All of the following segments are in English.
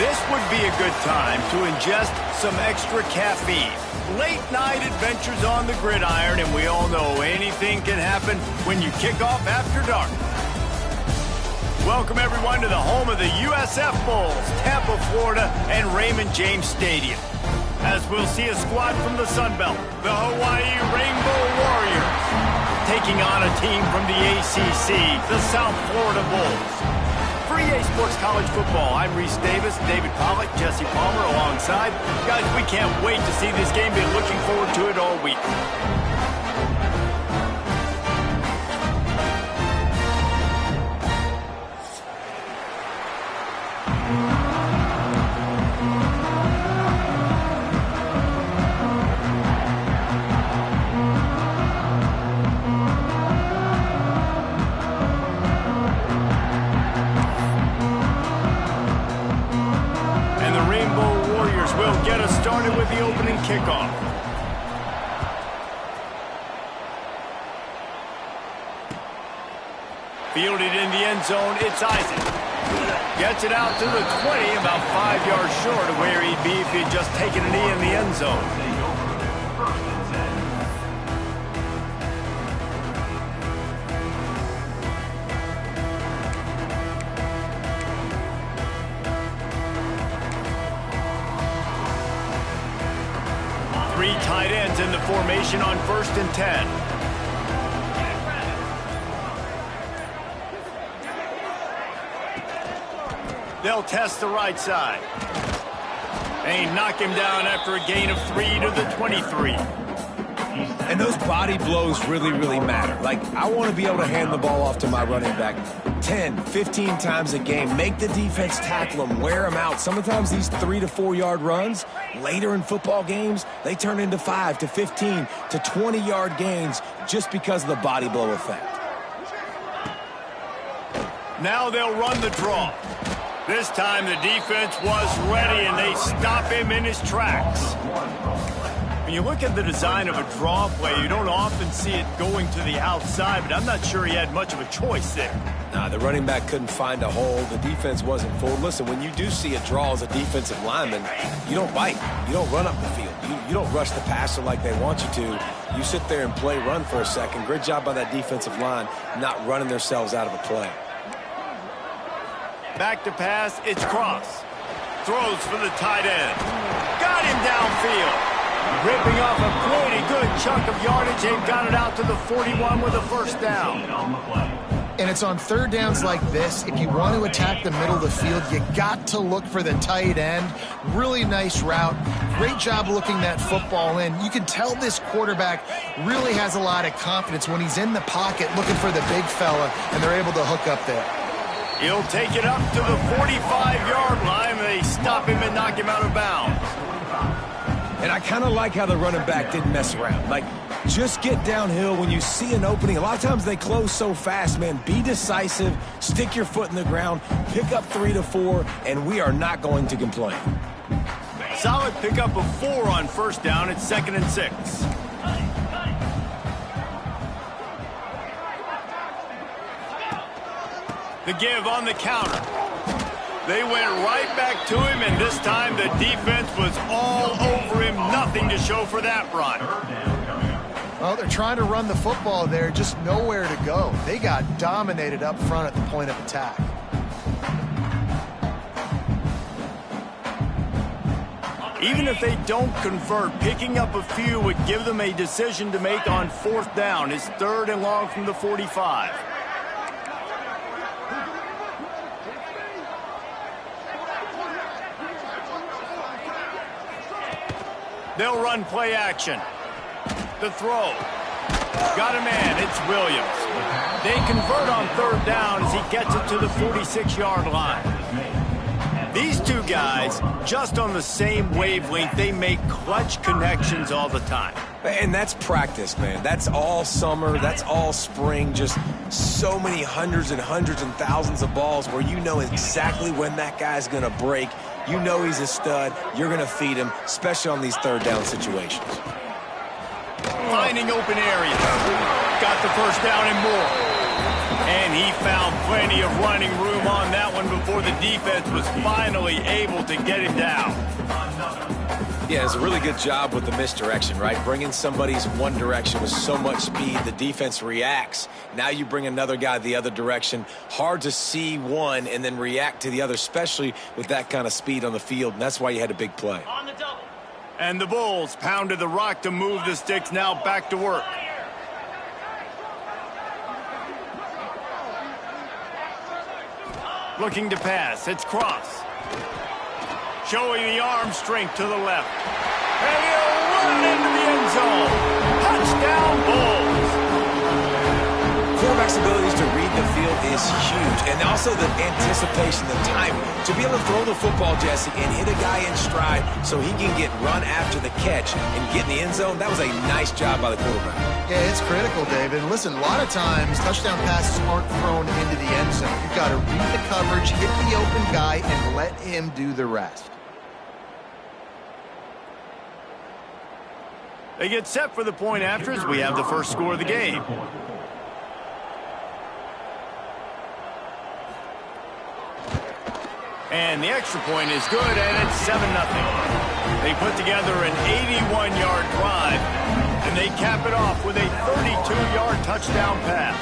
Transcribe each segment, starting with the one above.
This would be a good time to ingest some extra caffeine. Late night adventures on the gridiron, and we all know anything can happen when you kick off after dark. Welcome everyone to the home of the USF Bulls, Tampa, Florida, and Raymond James Stadium. As we'll see a squad from the Sun Belt, the Hawaii Rainbow Warriors, taking on a team from the ACC, the South Florida Bulls. For EA Sports College Football, I'm Reese Davis, David Pollack, Jesse Palmer alongside. Guys, we can't wait to see this game. Been looking forward to it all week. Will get us started with the opening kickoff. Fielded in the end zone, it's Isaac. Gets it out to the 20, about 5 yards short of where he'd be if he'd just taken a knee in the end zone. 3 tight ends in the formation on 1st and 10. They'll test the right side. They knock him down after a gain of 3 to the 23. And those body blows really, really matter. Like, I want to be able to hand the ball off to my running back 10, 15 times a game. Make the defense tackle them, wear them out. Sometimes these 3 to 4 yard runs, later in football games, they turn into 5 to 15 to 20 yard gains just because of the body blow effect. Now they'll run the draw. This time the defense was ready and they stop him in his tracks. When you look at the design of a draw play, you don't often see it going to the outside, but I'm not sure he had much of a choice there. Nah, the running back couldn't find a hole. The defense wasn't full. Listen, when you do see a draw as a defensive lineman, you don't bite. You don't run up the field. You don't rush the passer like they want you to. You sit there and play run for a second. Great job by that defensive line not running themselves out of a play. Back to pass, it's Cross. Throws for the tight end. Got him downfield. Ripping off a pretty good chunk of yardage. They've got it out to the 41 with a first down. And it's on third downs like this. If you want to attack the middle of the field, you got to look for the tight end. Really nice route. Great job looking that football in. You can tell this quarterback really has a lot of confidence when he's in the pocket looking for the big fella, and they're able to hook up there. He'll take it up to the 45-yard line. They stop him and knock him out of bounds. And I kind of like how the running back didn't mess around. Like, just get downhill when you see an opening. A lot of times they close so fast, man. Be decisive, stick your foot in the ground, pick up 3 to 4, and we are not going to complain. Solid pickup of 4 on first down. It's 2nd and 6. The give on the counter. They went right back to him, and this time the defense was all over him. Nothing to show for that run. Well, they're trying to run the football there, just nowhere to go. They got dominated up front at the point of attack. Even if they don't convert, picking up a few would give them a decision to make on 4th down. It's 3rd and long from the 45. They'll run play action. The throw. Got a man. It's Williams. They convert on 3rd down as he gets it to the 46-yard line. These two guys, just on the same wavelength, they make clutch connections all the time. And that's practice, man. That's all summer. That's all spring. Just so many hundreds and thousands of balls where you know exactly when that guy's going to break. You know he's a stud. You're going to feed him, especially on these 3rd down situations. Finding open areas. Got the first down and more. And he found plenty of running room on that one before the defense was finally able to get him down. Yeah, it's a really good job with the misdirection, right? Bringing somebody's one direction with so much speed, the defense reacts. Now you bring another guy the other direction. Hard to see one and then react to the other, especially with that kind of speed on the field, and that's why you had a big play. On the double. And the Bulls pounded the rock to move the sticks, now back to work. Looking to pass, it's Cross. Showing the arm strength to the left. And he'll run into the end zone. Touchdown, Bulls. Quarterback's abilities to read the field is huge. And also the anticipation, the timing. To be able to throw the football, Jesse, and hit a guy in stride so he can get run after the catch and get in the end zone, that was a nice job by the quarterback. Yeah, it's critical, David. Listen, a lot of times touchdown passes aren't thrown into the end zone. You've got to read the coverage, hit the open guy, and let him do the rest. They get set for the point after as we have the first score of the game. And the extra point is good, and it's 7-0. They put together an 81-yard drive, and they cap it off with a 32-yard touchdown pass.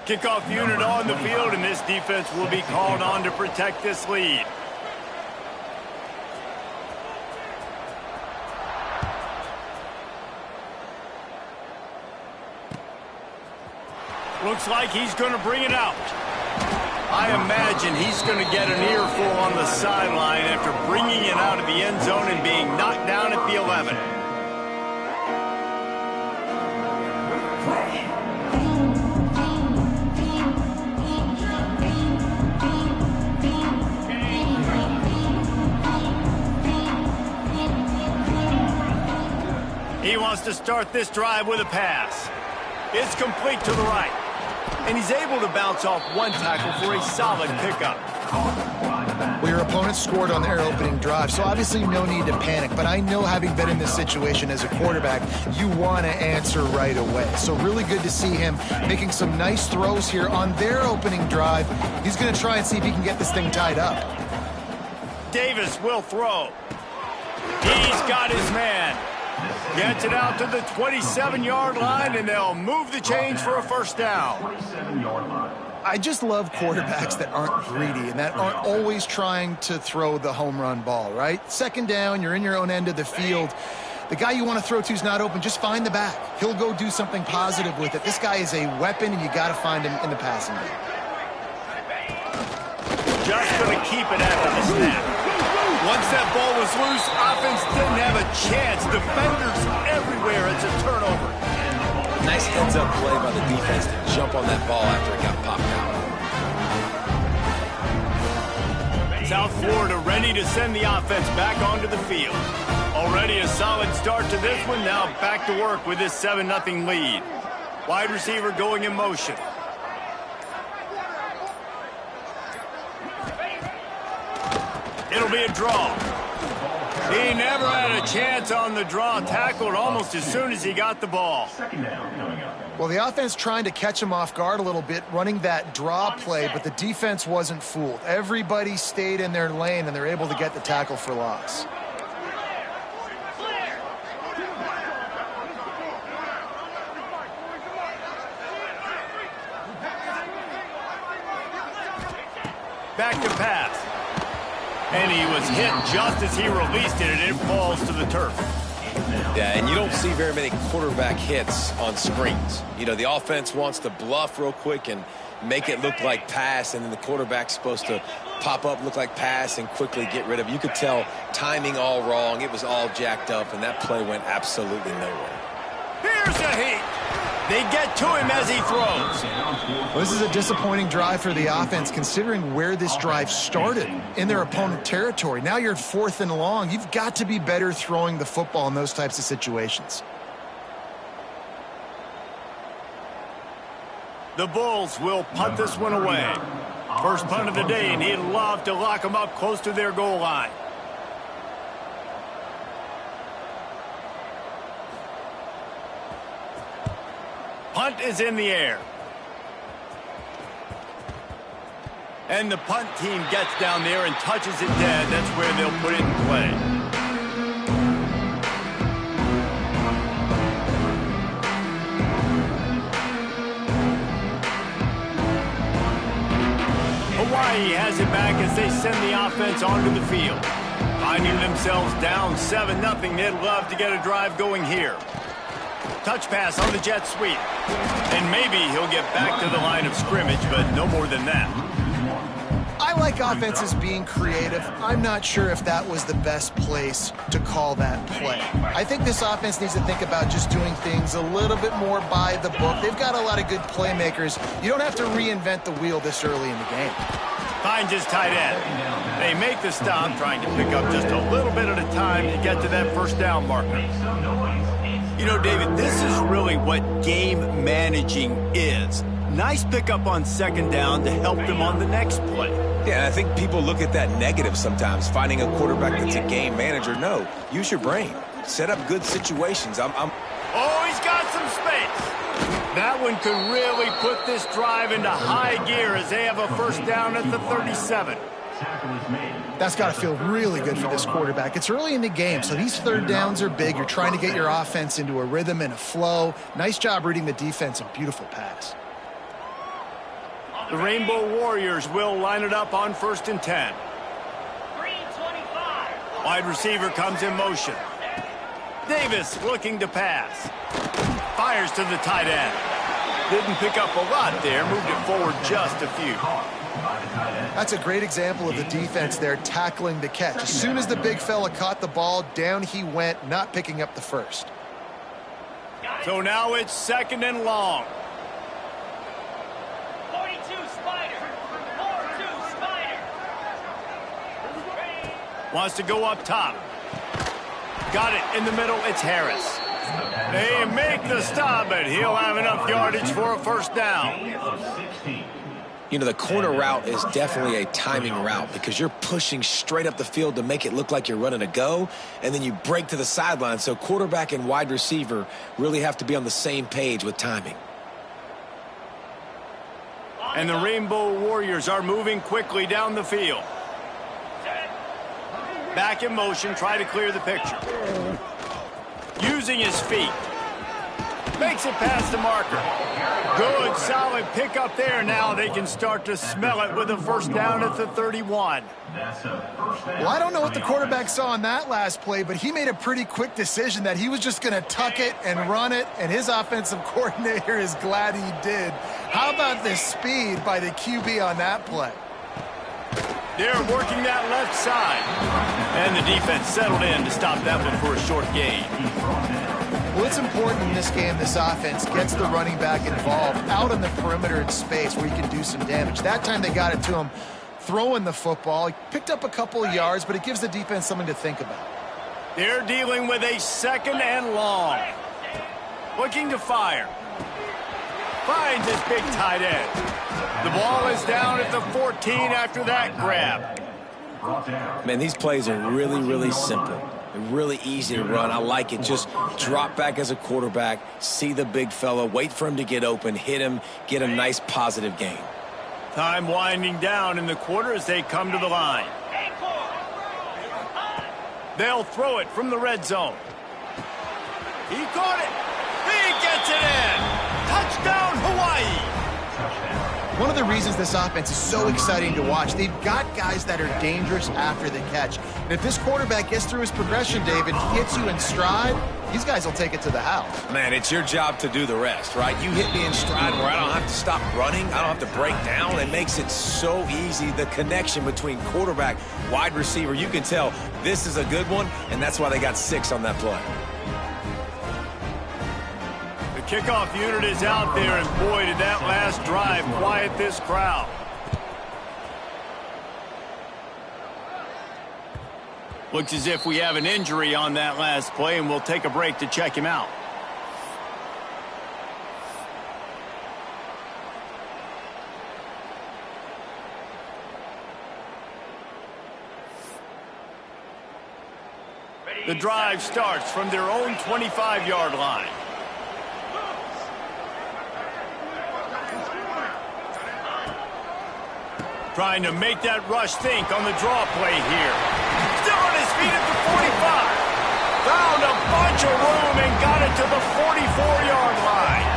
Kickoff unit on the field, and this defense will be called on to protect this lead. Looks like he's going to bring it out. I imagine he's going to get an earful on the sideline after bringing it out of the end zone and being knocked down at the 11. He wants to start this drive with a pass. It's complete to the right. And he's able to bounce off one tackle for a solid pickup. Well, your opponent scored on their opening drive, so obviously no need to panic. But I know, having been in this situation as a quarterback, you want to answer right away. So really good to see him making some nice throws here on their opening drive. He's going to try and see if he can get this thing tied up. Davis will throw. He's got his man. Gets it out to the 27-yard line, and they'll move the chains for a first down. I just love quarterbacks that aren't greedy and that aren't always trying to throw the home run ball, right? Second down, you're in your own end of the field. The guy you want to throw to is not open. Just find the back. He'll go do something positive with it. This guy is a weapon, and you got to find him in the passing game. Just going to keep it after the snap. Once that ball was loose, offense didn't have a chance. Defenders everywhere. It's a turnover. Nice heads-up play by the defense to jump on that ball after it got popped out. South Florida ready to send the offense back onto the field. Already a solid start to this one. Now back to work with this 7-0 lead. Wide receiver going in motion. It'll be a draw. He never had a chance on the draw. Tackled almost as soon as he got the ball. Well, the offense trying to catch him off guard a little bit, running that draw play, but the defense wasn't fooled. Everybody stayed in their lane, and they're able to get the tackle for loss. Back to pass. And he was hit just as he released it, and it falls to the turf. Yeah, and you don't see very many quarterback hits on screens. You know, the offense wants to bluff real quick and make it look like pass, and then the quarterback's supposed to pop up, look like pass, and quickly get rid of it. You could tell timing all wrong. It was all jacked up, and that play went absolutely nowhere. Here's a heat. They get to him as he throws. Well, this is a disappointing drive for the offense, considering where this drive started in their opponent territory. Now you're 4th and long. You've got to be better throwing the football in those types of situations. The Bulls will punt this one away. First punt of the day, and he'd love to lock them up close to their goal line. Punt is in the air. And the punt team gets down there and touches it dead. That's where they'll put it in play. Hawaii has it back as they send the offense onto the field. Finding themselves down 7-0, they'd love to get a drive going here. Touch pass on the jet sweep. And maybe he'll get back to the line of scrimmage, but no more than that. I like offenses being creative. I'm not sure if that was the best place to call that play. I think this offense needs to think about just doing things a little bit more by the book. They've got a lot of good playmakers. You don't have to reinvent the wheel this early in the game. Finds his tight end. They make the stop, trying to pick up just a little bit at a time to get to that first down marker. You know, David, this is really what game managing is. Nice pickup on second down to help them on the next play. Yeah, I think people look at that negative sometimes, finding a quarterback that's a game manager. No, use your brain. Set up good situations. Oh, he's got some space. That one could really put this drive into high gear as they have a first down at the 37. That's got to feel really good for this quarterback. It's early in the game, so these third downs are big. You're trying to get your offense into a rhythm and a flow. Nice job reading the defense and beautiful pass. The Rainbow Warriors will line it up on 1st and 10. Wide receiver comes in motion. Davis looking to pass. Fires to the tight end. Didn't pick up a lot there. Moved it forward just a few. That's a great example of the defense there tackling the catch. As soon as the big fella caught the ball, down he went, not picking up the first. So now it's 2nd and long. Wants to go up top. Got it in the middle. It's Harris. They make the stop, but he'll have enough yardage for a first down. You know, the corner route is definitely a timing route because you're pushing straight up the field to make it look like you're running a go, and then you break to the sideline. So quarterback and wide receiver really have to be on the same page with timing. And the Rainbow Warriors are moving quickly down the field. Back in motion, try to clear the picture. Using his feet. Makes it past the marker. Good, solid pickup there. Now they can start to smell it with a first down at the 31. Well, I don't know what the quarterback saw on that last play, but he made a pretty quick decision that he was just going to tuck it and run it, and his offensive coordinator is glad he did. How about the speed by the QB on that play? They're working that left side. And the defense settled in to stop that one for a short gain. Well, it's important in this game this offense gets the running back involved out on the perimeter in space where he can do some damage. That time they got it to him throwing the football. He picked up a couple of yards, but it gives the defense something to think about. They're dealing with a 2nd and long. Looking to fire. Finds his big tight end. The ball is down at the 14 after that grab. Man, these plays are really, really simple. They're really easy to run. I like it. Just drop back as a quarterback, see the big fella, wait for him to get open, hit him, get a nice positive gain. Time winding down in the quarter as they come to the line. They'll throw it from the red zone. He caught it. He gets it in. Touchdown, Hawaii. One of the reasons this offense is so exciting to watch, they've got guys that are dangerous after the catch. And if this quarterback gets through his progression, David, hits you in stride, these guys will take it to the house. Man, it's your job to do the rest, right? You hit me in stride where I don't have to stop running. I don't have to break down. It makes it so easy. The connection between quarterback, wide receiver, you can tell this is a good one, and that's why they got 6 on that play. Kickoff unit is out there, and boy, did that last drive quiet this crowd. Looks as if we have an injury on that last play, and we'll take a break to check him out. The drive starts from their own 25-yard line. Trying to make that rush think on the draw play here. Still on his feet at the 45. Found a bunch of room and got it to the 44-yard line.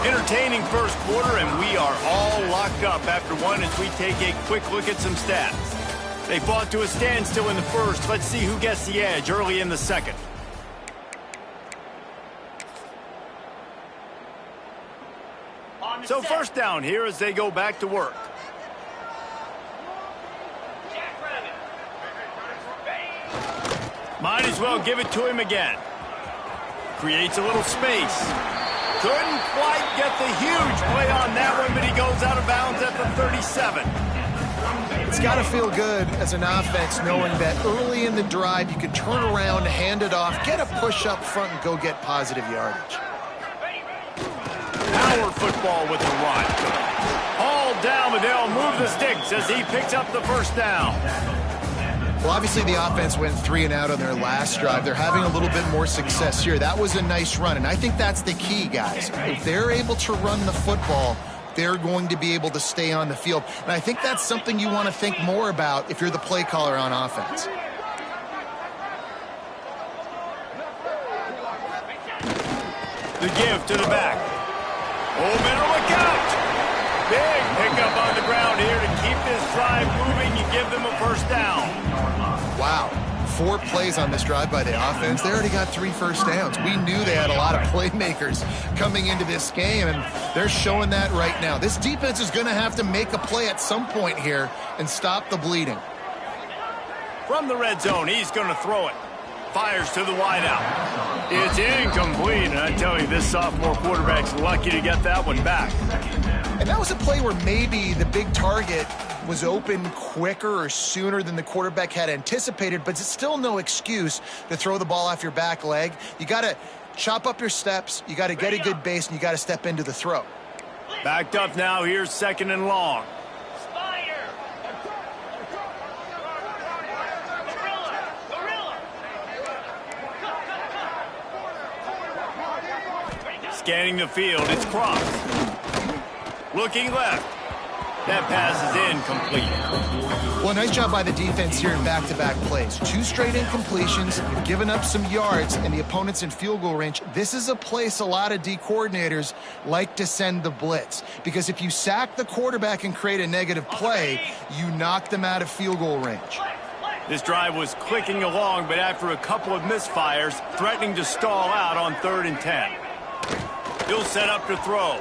Entertaining first quarter, and we are all locked up after one as we take a quick look at some stats. They fought to a standstill in the first. Let's see who gets the edge early in the second. So first down here as they go back to work. Might as well give it to him again. Creates a little space. Couldn't quite get the huge play on that one, but he goes out of bounds at the 37. It's got to feel good as an offense knowing that early in the drive you can turn around, hand it off, get a push up front, and go get positive yardage. Power football with the run. Hauled down, but they'll move the sticks as he picks up the first down. Well, obviously the offense went 3 and out on their last drive. They're having a little bit more success here. That was a nice run, and I think that's the key, guys. If they're able to run the football, they're going to be able to stay on the field. And I think that's something you want to think more about if you're the play caller on offense. The give to the back. Oh, better look out. Big pickup on the ground here to keep this drive moving. You give them a first down. Wow. 4 plays on this drive by the offense. They already got 3 first downs. We knew they had a lot of playmakers coming into this game, and they're showing that right now. This defense is going to have to make a play at some point here and stop the bleeding. From the red zone, he's going to throw it. Fires to the wideout. It's incomplete, and I tell you, this sophomore quarterback's lucky to get that one back. And that was a play where maybe the big target was open quicker or sooner than the quarterback had anticipated, but it's still no excuse to throw the ball off your back leg. You got to chop up your steps, you got to get a good base, and you got to step into the throw. Backed up now, here's second and long. Scanning the field, it's Cross. Looking left. That pass is incomplete. Well, nice job by the defense here in back-to-back plays. 2 straight incompletions, you've given up some yards, and the opponent's in field goal range. This is a place a lot of D coordinators like to send the blitz, because if you sack the quarterback and create a negative play, you knock them out of field goal range. This drive was clicking along, but after a couple of misfires, threatening to stall out on 3rd and 10. He'll set up to throw.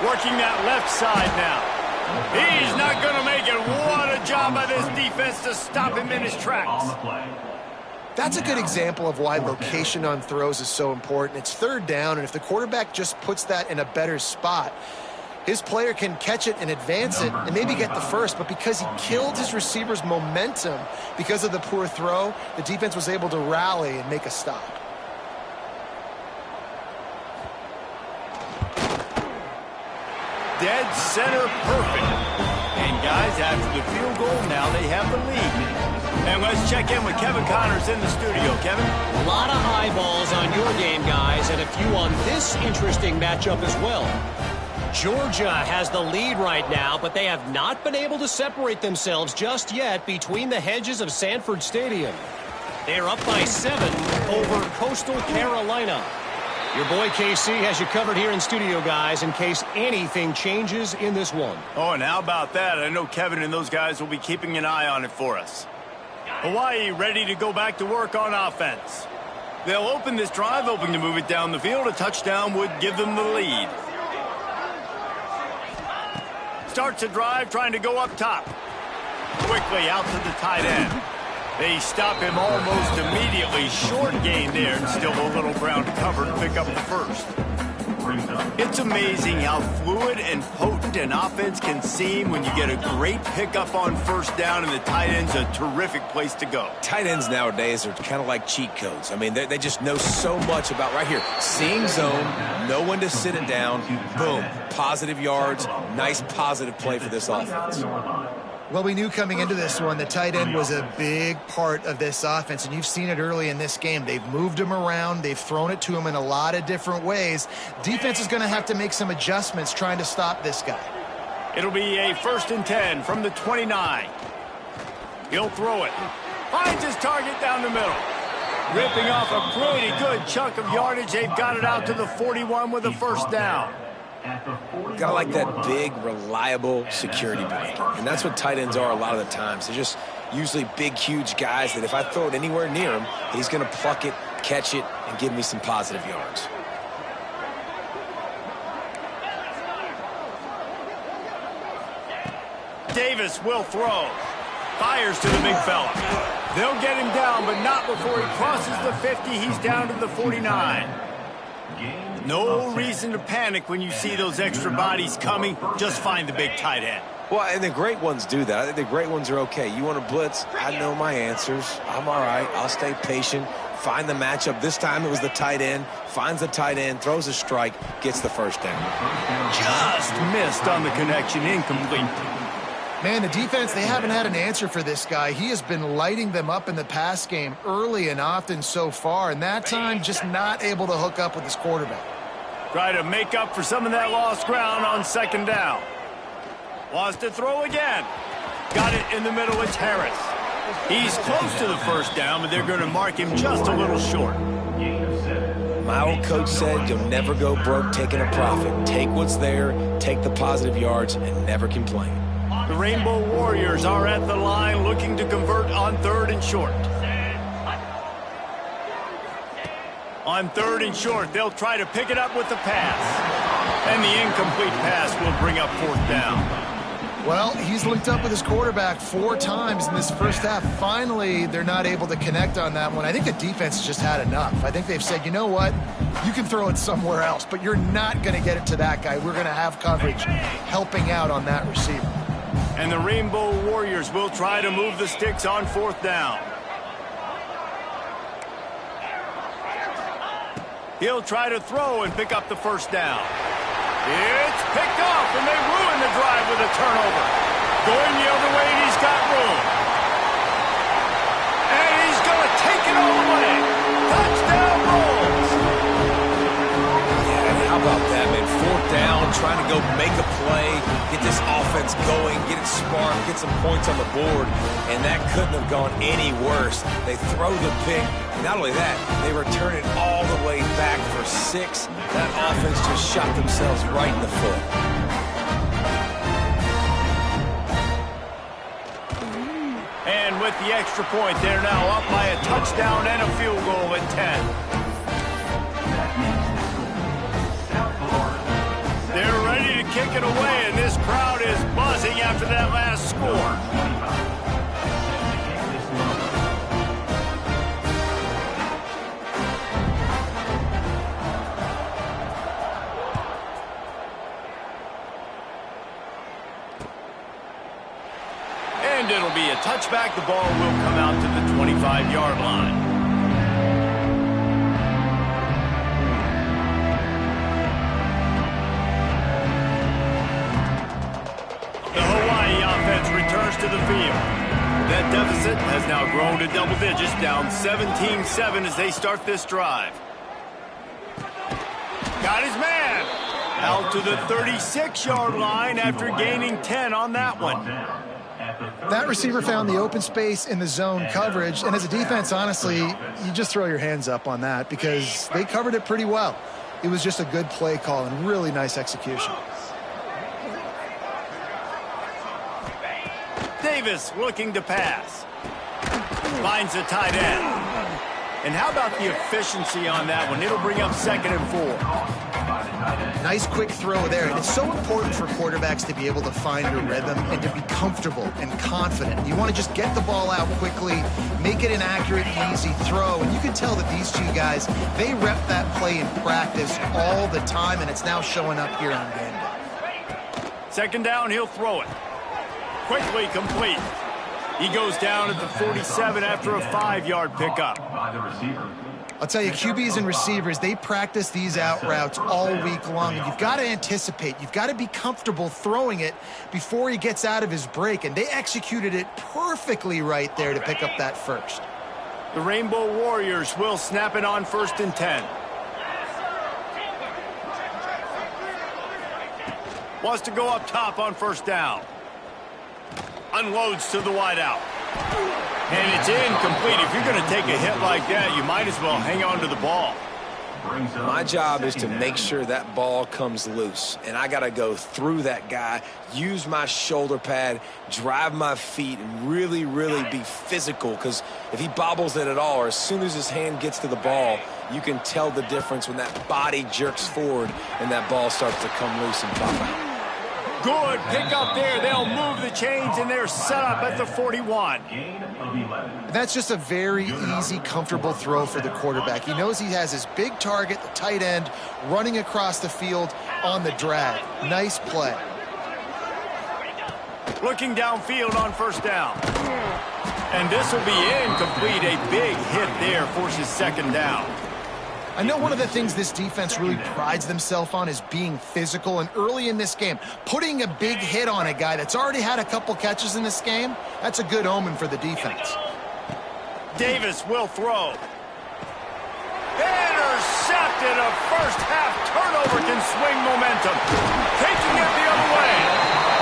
Working that left side now. He's not going to make it. What a job by this defense to stop him in his tracks. That's a good example of why location on throws is so important. It's 3rd down, and if the quarterback just puts that in a better spot, his player can catch it and advance it and maybe get the first, but because he killed his receiver's momentum because of the poor throw, the defense was able to rally and make a stop. Dead center perfect. And guys, after the field goal, now they have the lead. And let's check in with Kevin Connors in the studio. Kevin? A lot of eyeballs on your game, guys, and a few on this interesting matchup as well. Georgia has the lead right now, but they have not been able to separate themselves just yet between the hedges of Sanford Stadium. They're up by 7 over Coastal Carolina. Your boy KC has you covered here in studio, guys, in case anything changes in this one. Oh, and how about that? I know Kevin and those guys will be keeping an eye on it for us. Hawaii ready to go back to work on offense. They'll open this drive, hoping to move it down the field. A touchdown would give them the lead. Starts a drive, trying to go up top. Quickly out to the tight end. They stop him almost immediately. Short gain there, and still a little ground cover to pick up the first. It's amazing how fluid and potent an offense can seem when you get a great pickup on first down, and the tight end's a terrific place to go. Tight ends nowadays are kind of like cheat codes. I mean, they just know so much about right here. Seeing zone, know when to sit it down, boom, positive yards, nice positive play for this offense. Well, we knew coming into this one the tight end was a big part of this offense, and you've seen it early in this game. They've moved him around. They've thrown it to him in a lot of different ways. Defense is going to have to make some adjustments trying to stop this guy. It'll be a 1st and 10 from the 29. He'll throw it. Finds his target down the middle. Ripping off a pretty good chunk of yardage. They've got it out to the 41 with a 1st down. Gotta like that big, reliable security blanket. And that's what tight ends are a lot of the times. They're just usually big, huge guys that if I throw it anywhere near him, he's going to pluck it, catch it, and give me some positive yards. Davis will throw. Fires to the big fella. They'll get him down, but not before he crosses the 50. He's down to the 49. No reason to panic when you see those extra bodies coming. Just find the big tight end. Well, and the great ones do that. I think the great ones are okay. You want to blitz? I know my answers. I'm all right. I'll stay patient. Find the matchup. This time it was the tight end. Finds the tight end, throws a strike, gets the 1st down. Just missed on the connection. Incomplete. Man, the defense, they haven't had an answer for this guy. He has been lighting them up in the pass game early and often so far, and that time just not able to hook up with his quarterback. Try to make up for some of that lost ground on 2nd down. Wants to throw again. Got it in the middle. It's Harris. He's close to the 1st down, but they're going to mark him just a little short. My old coach said you'll never go broke taking a profit. Take what's there, take the positive yards, and never complain. The Rainbow Warriors are at the line looking to convert on 3rd and short. On 3rd and short, they'll try to pick it up with the pass. And the incomplete pass will bring up 4th down. Well, he's linked up with his quarterback 4 times in this first half. Finally, they're not able to connect on that one. I think the defense has just had enough. I think they've said, you know what? You can throw it somewhere else, but you're not going to get it to that guy. We're going to have coverage helping out on that receiver. And the Rainbow Warriors will try to move the sticks on 4th down. He'll try to throw and pick up the 1st down. It's picked off, and they ruin the drive with a turnover. Going the other way, and he's got room. And he's going to take it all the way. Touchdown Bulls. Yeah, how about that, man? 4th down, trying to go make a play, get this offense going, get it sparked, get some points on the board, and that couldn't have gone any worse. They throw the pick. Not only that, they return it all the way back for 6. That offense just shot themselves right in the foot. And with the extra point, they're now up by a touchdown and a field goal at 10. They're ready to kick it away, and this crowd is buzzing after that last score. And it'll be a touchback. The ball will come out to the 25-yard line. The Hawaii offense returns to the field. That deficit has now grown to double digits, down 17-7 as they start this drive. Got his man. Out to the 36-yard line after gaining 10 on that one. That receiver found the open space in the zone coverage, and as a defense, honestly, you just throw your hands up on that because they covered it pretty well. It was just a good play call and really nice execution. Davis looking to pass. Finds a tight end. And how about the efficiency on that one? It'll bring up 2nd and 4. Nice quick throw there. And it's so important for quarterbacks to be able to find a rhythm and to be comfortable and confident. You want to just get the ball out quickly, make it an accurate, easy throw. And you can tell that these two guys, they rep that play in practice all the time, and it's now showing up here on game day. Second down, he'll throw it. Quickly complete. He goes down at the 47 after a 5-yard pickup. I'll tell you, QBs and receivers, they practice these out routes all week long, and you've got to anticipate. You've got to be comfortable throwing it before he gets out of his break, and they executed it perfectly right there to pick up that first. The Rainbow Warriors will snap it on 1st and 10. Wants to go up top on 1st down. Unloads to the wideout. And it's incomplete. If you're going to take a hit like that, you might as well hang on to the ball. My job is to make sure that ball comes loose, and I got to go through that guy, use my shoulder pad, drive my feet, and really, really be physical, because if he bobbles it at all, or as soon as his hand gets to the ball, you can tell the difference when that body jerks forward and that ball starts to come loose and pop out. Good pick up there. They'll move the chains, and they're set up at the 41. That's just a very easy, comfortable throw for the quarterback. He knows he has his big target, the tight end, running across the field on the drag. Nice play. Looking downfield on 1st down. And this will be incomplete. A big hit there forces 2nd down. I know one of the things this defense really prides themselves on is being physical, and early in this game, putting a big hit on a guy that's already had a couple catches in this game, that's a good omen for the defense. Davis will throw. Intercepted. A first-half turnover can swing momentum. Taking it the other way.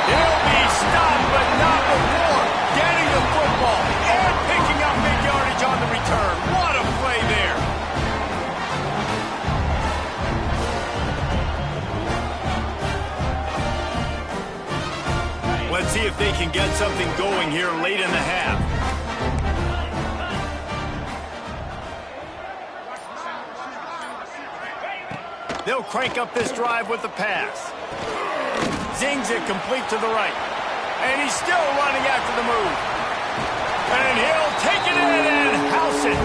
He'll be stopped, but not before getting the football and picking up big yardage on the return. What a play there. Let's see if they can get something going here late in the half. They'll crank up this drive with the pass. Zings it complete to the right. And he's still running after the move. And he'll take it in and house it.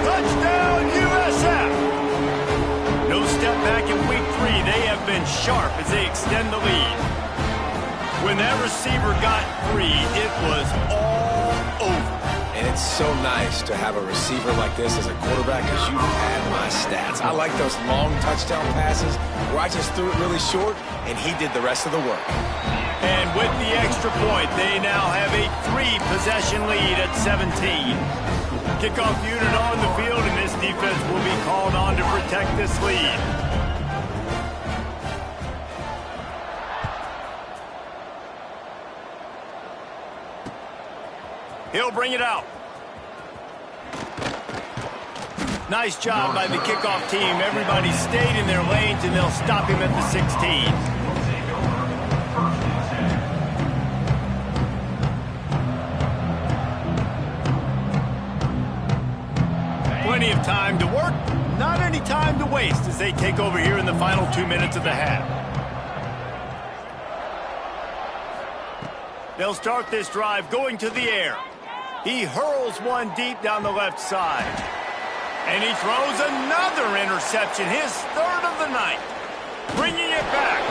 Touchdown, USF. No step back in week 3. They have been sharp as they extend the lead. When that receiver got free, it was all over. And it's so nice to have a receiver like this as a quarterback, because you had my stats. I like those long touchdown passes where I just threw it really short, and he did the rest of the work. And with the extra point, they now have a 3-possession lead at 17. Kickoff unit on the field, and this defense will be called on to protect this lead. He'll bring it out. Nice job by the kickoff team. Everybody stayed in their lanes, and they'll stop him at the 16. Plenty of time to work, not any time to waste as they take over here in the final 2 minutes of the half. They'll start this drive going to the air. He hurls one deep down the left side. And he throws another interception, his 3rd of the night. Bringing it back.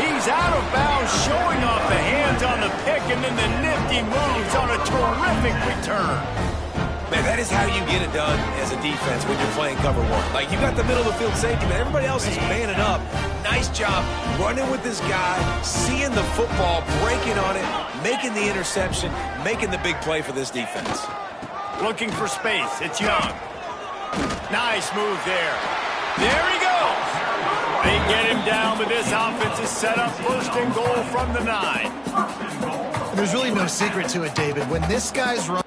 He's out of bounds, showing off the hands on the pick, and then the nifty moves on a terrific return. Man, that is how you get it done as a defense when you're playing cover 1. Like, you got the middle of the field safety, but everybody else is manning up. Nice job running with this guy, seeing the football, breaking on it, making the interception, making the big play for this defense. Looking for space. It's Young. Nice move there. There he goes. They get him down, but this offense is set up 1st and goal from the 9. There's really no secret to it, David. When this guy's run...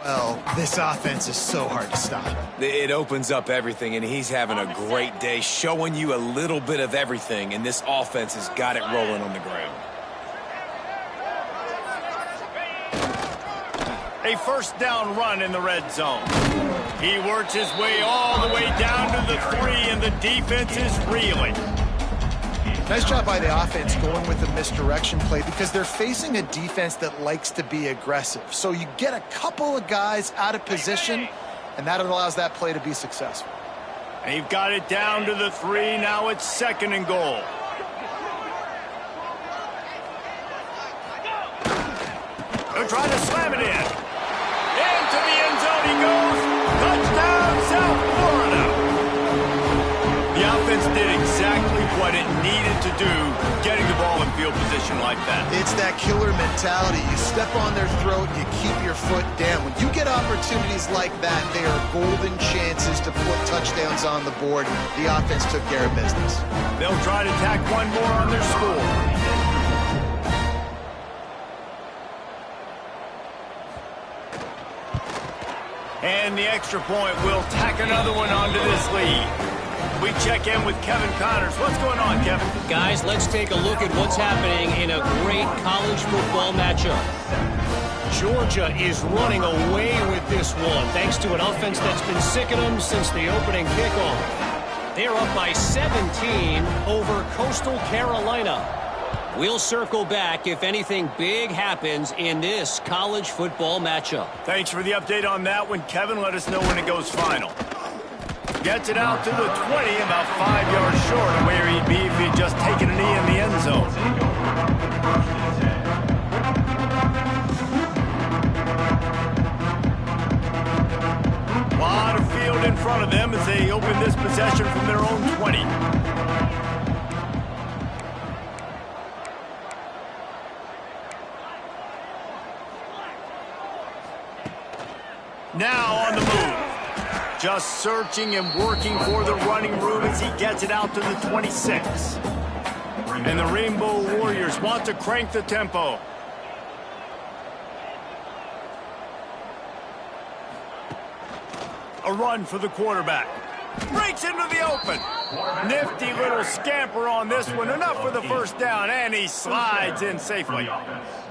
Well, this offense is so hard to stop. It opens up everything, and he's having a great day, showing you a little bit of everything, and this offense has got it rolling on the ground. A first down run in the red zone. He works his way all the way down to the 3, and the defense is reeling. Nice job by the offense going with the misdirection play because they're facing a defense that likes to be aggressive. So you get a couple of guys out of position, and that allows that play to be successful. They've got it down to the 3. Now it's 2nd and goal. They're trying to slam it in. Into the end zone he goes. Touchdown, South Florida. The offense did exactly what it needed to do, getting the ball in field position like that. It's that killer mentality. You step on their throat, you keep your foot down. When you get opportunities like that, they are golden chances to put touchdowns on the board. The offense took care of business. They'll try to tack one more on their score. And the extra point will tack another one onto this lead. We check in with Kevin Connors. What's going on, Kevin? Guys, let's take a look at what's happening in a great college football matchup. Georgia is running away with this one, thanks to an offense that's been sicking them since the opening kickoff. They're up by 17 over Coastal Carolina. We'll circle back if anything big happens in this college football matchup. Thanks for the update on that one, Kevin. Let us know when it goes final. Gets it out to the 20, about 5 yards short of where he'd be if he'd just taken a knee in the end zone. A lot of field in front of them as they open this possession from their own 20. Now on the move. Just searching and working for the running room as he gets it out to the 26. And the Rainbow Warriors want to crank the tempo. A run for the quarterback. Breaks into the open. Nifty little scamper on this one. Enough for the first down, and he slides in safely.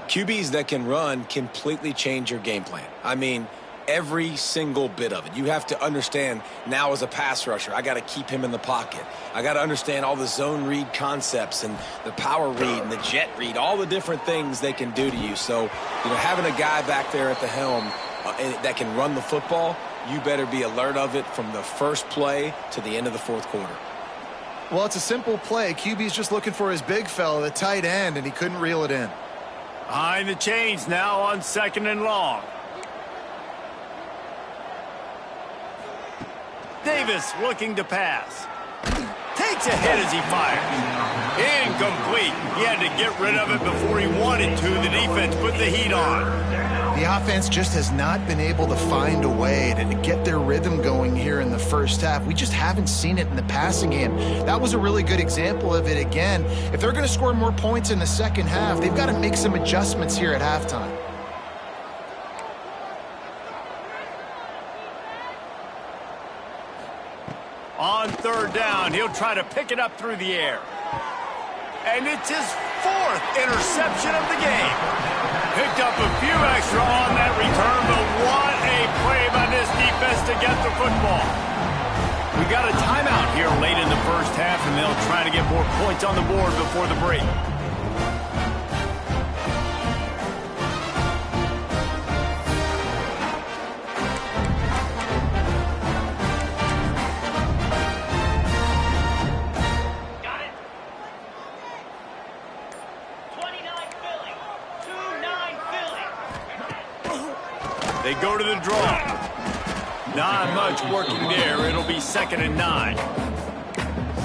QBs that can run completely change your game plan. I mean, every single bit of it. You have to understand now as a pass rusher, I got to keep him in the pocket. I got to understand all the zone read concepts and the power read and the jet read, all the different things they can do to you. So, having a guy back there at the helm that can run the football, you better be alert of it from the first play to the end of the fourth quarter. Well, it's a simple play. QB's just looking for his big fella, the tight end, and he couldn't reel it in. Behind the chains now on 2nd and long. Davis looking to pass. Takes a hit as he fires. Incomplete. He had to get rid of it before he wanted to. The defense put the heat on. The offense just has not been able to find a way to get their rhythm going here in the first half. We just haven't seen it in the passing game. That was a really good example of it again. If they're going to score more points in the second half, they've got to make some adjustments here at halftime. On 3rd down, he'll try to pick it up through the air. And it's his 4th interception of the game. Picked up a few extra on that return, but what a play by this defense to get the football. We got a timeout here late in the first half, and they'll try to get more points on the board before the break. They go to the draw. Not much working there. It'll be 2nd and 9.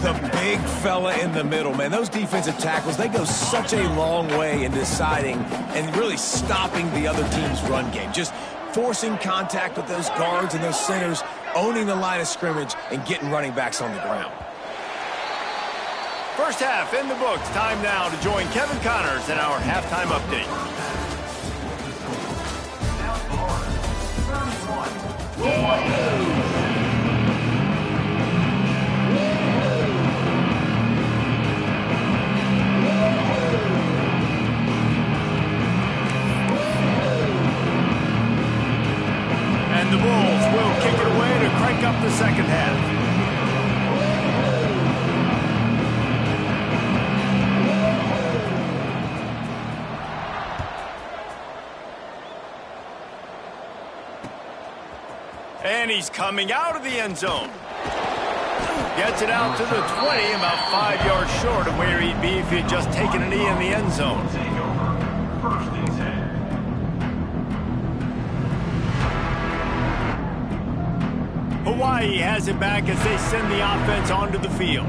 The big fella in the middle, man. Those defensive tackles, they go such a long way in deciding and really stopping the other team's run game. Just forcing contact with those guards and those centers, owning the line of scrimmage, and getting running backs on the ground. First half in the books. Time now to join Kevin Connors in our halftime update. start the second half. And he's coming out of the end zone. Gets it out to the 20, about 5 yards short of where he'd be if he had just taken a knee in the end zone. Hawaii has it back as they send the offense onto the field.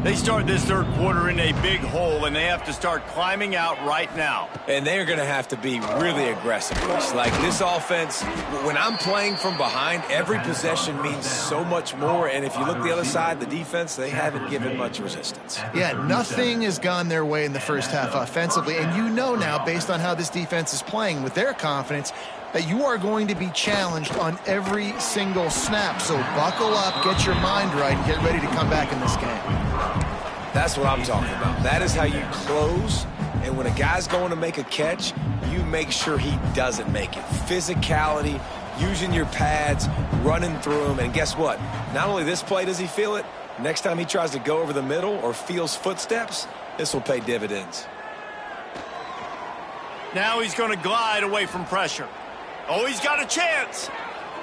They start this third quarter in a big hole, and they have to start climbing out right now. And they're going to have to be really aggressive. Like this offense, when I'm playing from behind, every possession means so much more. And if you look the other side, the defense, they haven't given much resistance. Yeah, nothing has gone their way in the first half offensively. And you know now, based on how this defense is playing with their confidence, that you are going to be challenged on every single snap. So buckle up, get your mind right, and get ready to come back in this game. That's what I'm talking about. That is how you close. And when a guy's going to make a catch, you make sure he doesn't make it. Physicality, using your pads, running through them. And guess what? Not only this play does he feel it, next time he tries to go over the middle or feels footsteps, this will pay dividends. Now he's going to glide away from pressure. Oh, he's got a chance.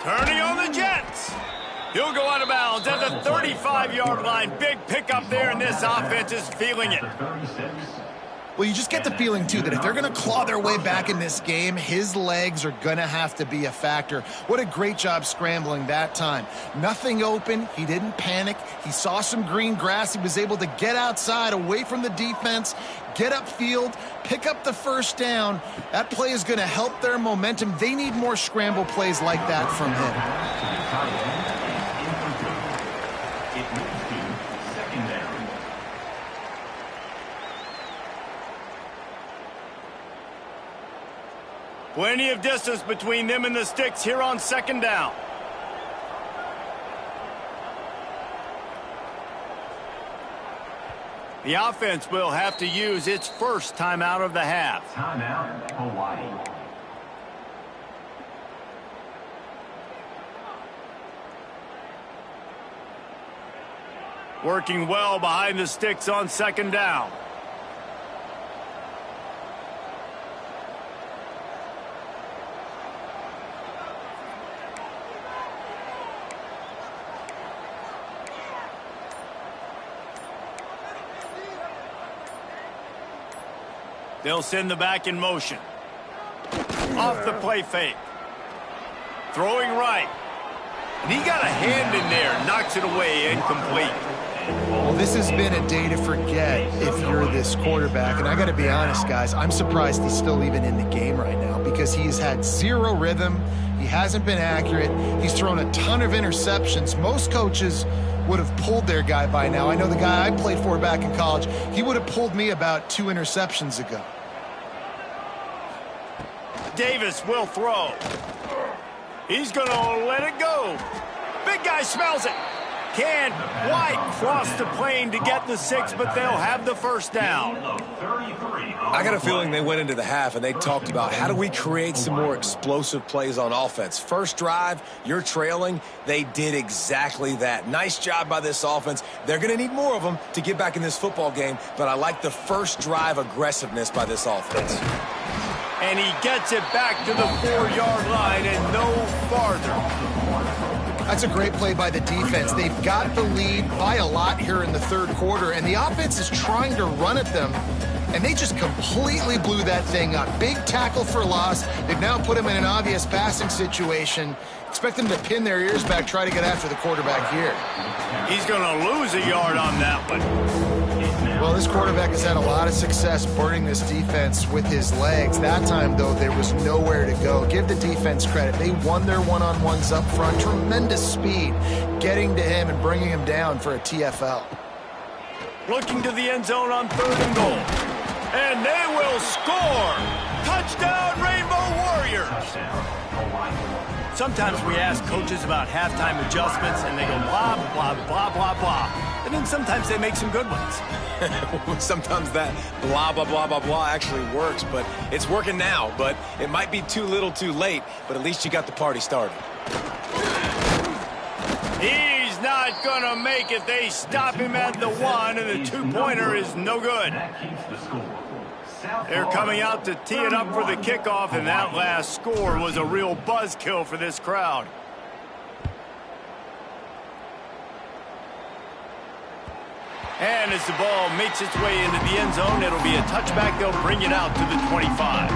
Turning on the Jets. He'll go out of bounds at the 35-yard line. Big pickup there, and this offense is feeling it. Well, you just get the feeling, too, that if they're going to claw their way back in this game, his legs are going to have to be a factor. What a great job scrambling that time. Nothing open. He didn't panic. He saw some green grass. He was able to get outside, away from the defense, get upfield, pick up the first down. That play is going to help their momentum. They need more scramble plays like that from him. Plenty of distance between them and the sticks here on second down. The offense will have to use its first timeout of the half. Timeout, Hawaii. Working well behind the sticks on second down. They'll send the back in motion. Off the play fake. Throwing right. And he got a hand in there. Knocks it away, incomplete. Well, this has been a day to forget if you're this quarterback. And I got to be honest, guys, I'm surprised he's still even in the game right now because he's had zero rhythm. He hasn't been accurate. He's thrown a ton of interceptions. Most coaches would have pulled their guy by now. I know the guy I played for back in college, he would have pulled me about 2 interceptions ago. Davis will throw. He's going to let it go. Big guy smells it. Can't quite cross the plane to get the 6, but they'll have the first down. I got a feeling they went into the half and they talked about how do we create some more explosive plays on offense. First drive, you're trailing. They did exactly that. Nice job by this offense. They're going to need more of them to get back in this football game, but I like the first drive aggressiveness by this offense. And he gets it back to the 4-yard line and no farther. That's a great play by the defense. They've got the lead by a lot here in the third quarter, and the offense is trying to run at them, and they just completely blew that thing up. Big tackle for loss. They've now put him in an obvious passing situation. Expect them to pin their ears back, try to get after the quarterback here. He's going to lose a yard on that one. Well, this quarterback has had a lot of success burning this defense with his legs. That time, though, there was nowhere to go. Give the defense credit. They won their one-on-ones up front. Tremendous speed getting to him and bringing him down for a TFL. Looking to the end zone on 3rd and goal. And they will score! Touchdown, Rainbow Warriors! Sometimes we ask coaches about halftime adjustments, and they go blah, blah, blah, blah, blah. And then sometimes they make some good ones. Sometimes that blah, blah, blah, blah, blah actually works, but it's working now. But it might be too little too late, but at least you got the party started. He's not going to make it. They stop him at the 1, and the two-pointer is no good. They're coming out to tee it up for the kickoff, and that last score was a real buzzkill for this crowd. And as the ball makes its way into the end zone, it'll be a touchback. They'll bring it out to the 25.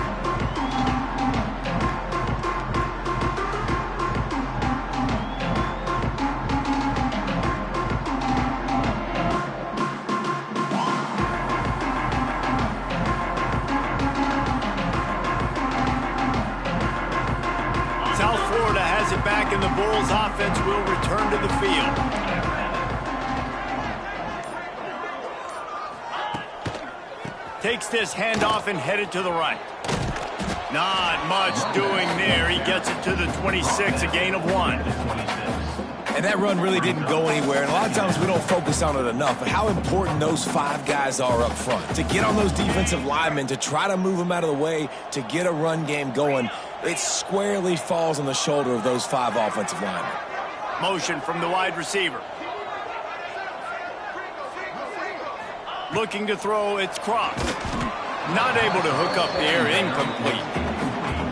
South Florida has it back, and the Bulls offense will return to the field. Takes this handoff and headed to the right. Not much doing there. He gets it to the 26, a gain of 1. And that run really didn't go anywhere. And a lot of times we don't focus on it enough, but how important those 5 guys are up front. To get on those defensive linemen, to try to move them out of the way, to get a run game going, it squarely falls on the shoulder of those 5 offensive linemen. Motion from the wide receiver. Looking to throw, it's Cross. Not able to hook up there, incomplete.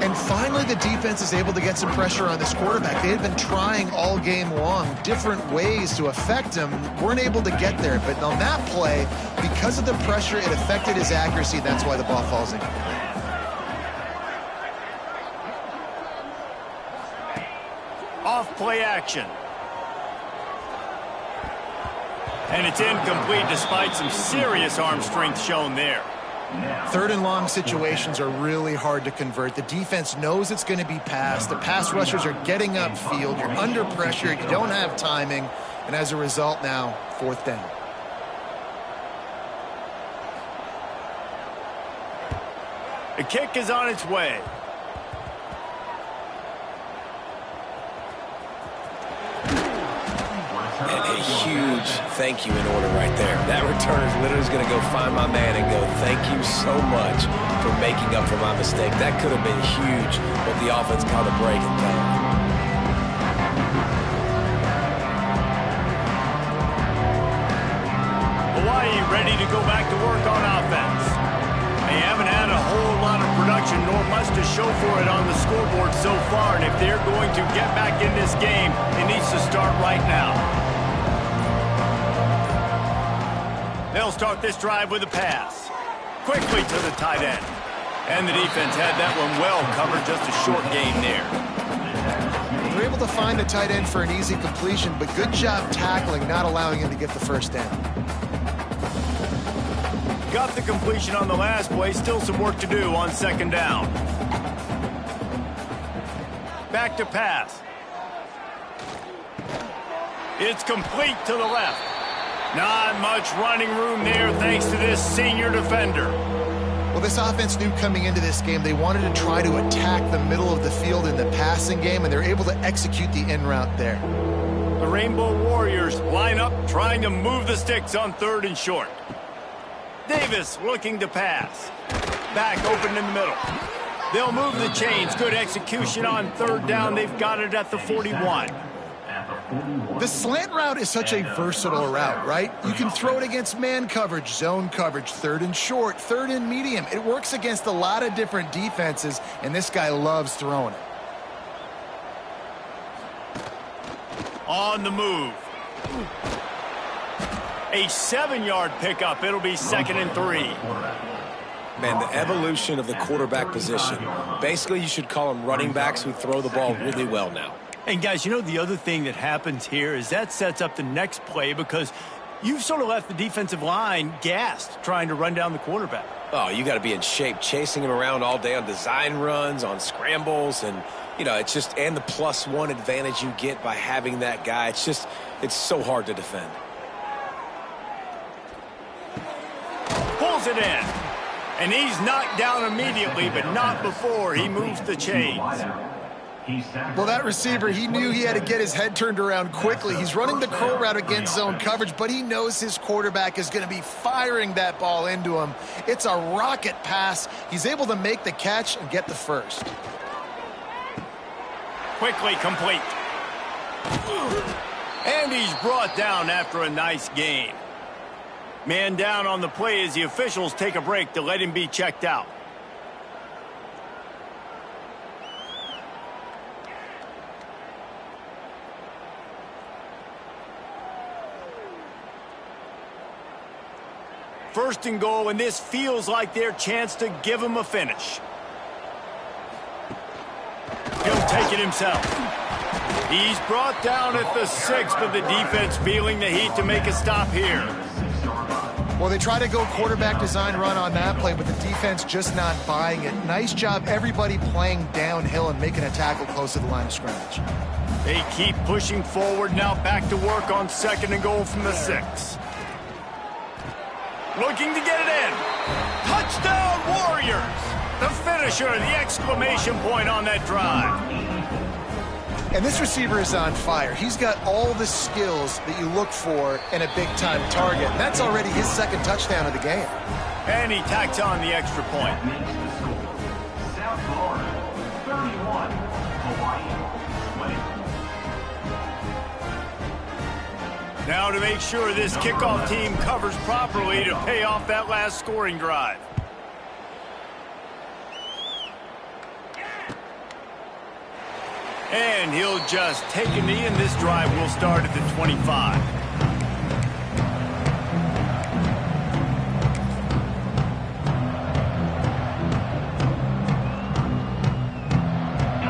And finally, the defense is able to get some pressure on this quarterback. They had been trying all game long different ways to affect him. Weren't able to get there. But on that play, because of the pressure, it affected his accuracy. That's why the ball falls in. Off play action. And it's incomplete despite some serious arm strength shown there. 3rd and long situations are really hard to convert. The defense knows it's going to be passed. The pass rushers are getting upfield. You're under pressure. You don't have timing. And as a result now, 4th down. The kick is on its way. And a huge thank you in order right there. That return is literally going to go find my man and go, thank you so much for making up for my mistake. That could have been huge, but the offense caught a break and done. Hawaii ready to go back to work on offense. They haven't had a whole lot of production, nor much to show for it on the scoreboard so far. And if they're going to get back in this game, it needs to start right now. They'll start this drive with a pass. Quickly to the tight end. And the defense had that one well covered, just a short gain there. They're able to find the tight end for an easy completion, but good job tackling, not allowing him to get the first down. Got the completion on the last play, still some work to do on 2nd down. Back to pass. It's complete to the left. Not much running room there thanks to this senior defender. Well, this offense knew coming into this game they wanted to try to attack the middle of the field in the passing game, and they're able to execute the in route there. The Rainbow Warriors line up, trying to move the sticks on 3rd and short. Davis looking to pass. Back open in the middle. They'll move the chains. Good execution on 3rd down. They've got it at the 41. The slant route is such a versatile route, right? You can throw it against man coverage, zone coverage, 3rd and short, 3rd and medium. It works against a lot of different defenses, and this guy loves throwing it. On the move. A 7-yard pickup. It'll be 2nd and 3. Man, the evolution of the quarterback position. Basically, you should call them running backs who throw the ball really well now. And guys, you know the other thing that happens here is that sets up the next play because you've sort of left the defensive line gassed trying to run down the quarterback. Oh, you got to be in shape, chasing him around all day on design runs, on scrambles, and, you know, it's just, and the +1 advantage you get by having that guy. It's just, it's so hard to defend. Pulls it in. And he's knocked down immediately, but not before he moves the chains. Well, that receiver, he knew he had to get his head turned around quickly. He's running the curl route against zone coverage, but he knows his quarterback is going to be firing that ball into him. It's a rocket pass. He's able to make the catch and get the first. Quickly complete. And he's brought down after a nice gain. Man down on the play as the officials take a break to let him be checked out. First and goal, and this feels like their chance to give him a finish. He'll take it himself. He's brought down at the 6, but the defense feeling the heat to make a stop here. Well, they try to go quarterback design run on that play, but the defense just not buying it. Nice job, everybody playing downhill and making a tackle close to the line of scrimmage. They keep pushing forward, now back to work on 2nd and goal from the 6. Looking to get it in. Touchdown, Warriors! The finisher, the exclamation point on that drive. And this receiver is on fire. He's got all the skills that you look for in a big-time target. That's already his 2nd touchdown of the game. And he tacks on the extra point. South Florida, 31, Hawaii, 20. Now to make sure this kickoff team covers properly to pay off that last scoring drive. And he'll just take a knee, and this drive will start at the 25.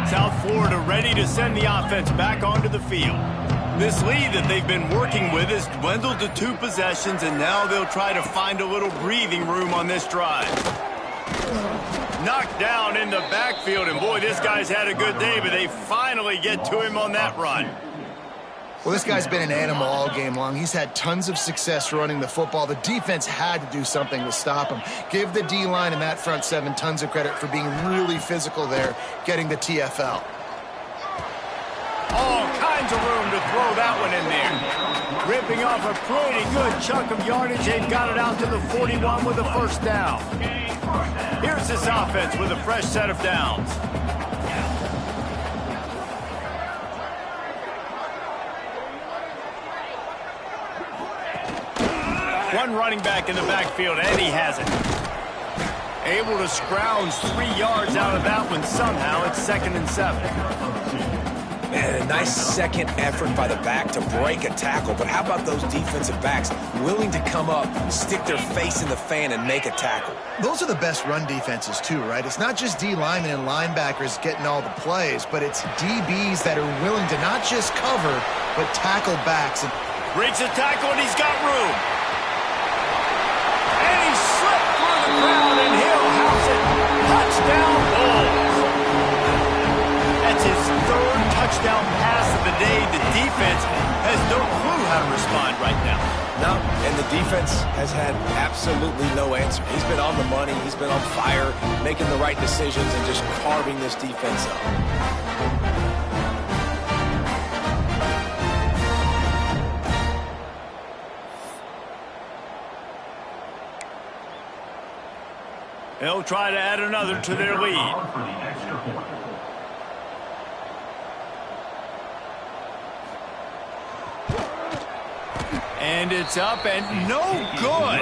South Florida ready to send the offense back onto the field. This lead that they've been working with has dwindled to 2 possessions, and now they'll try to find a little breathing room on this drive. Knocked down in the backfield, and boy, this guy's had a good day, but they finally get to him on that run. Well, this guy's been an animal all game long. He's had tons of success running the football. The defense had to do something to stop him. Give the D-line and that front 7 tons of credit for being really physical there, getting the TFL. All kinds of room to throw that one in there. Ripping off a pretty good chunk of yardage. They've got it out to the 41 with a first down. Here's this offense with a fresh set of downs. One running back in the backfield, and he has it. Able to scrounge 3 yards out of that one somehow. It's 2nd and 7. Man, a nice second effort by the back to break a tackle. But how about those defensive backs willing to come up, stick their face in the fan, and make a tackle? Those are the best run defenses, too, right? It's not just D linemen and linebackers getting all the plays, but it's DBs that are willing to not just cover, but tackle backs. Breaks a tackle, and he's got room. And he slipped through the crowd, and he'll house it. Touchdown, Bulls. That's his 3rd touchdown pass of the day. The defense has no clue how to respond right now. No, and the defense has had absolutely no answer. He's been on the money. He's been on fire, making the right decisions and just carving this defense up. They'll try to add another to their lead. And it's up and no good.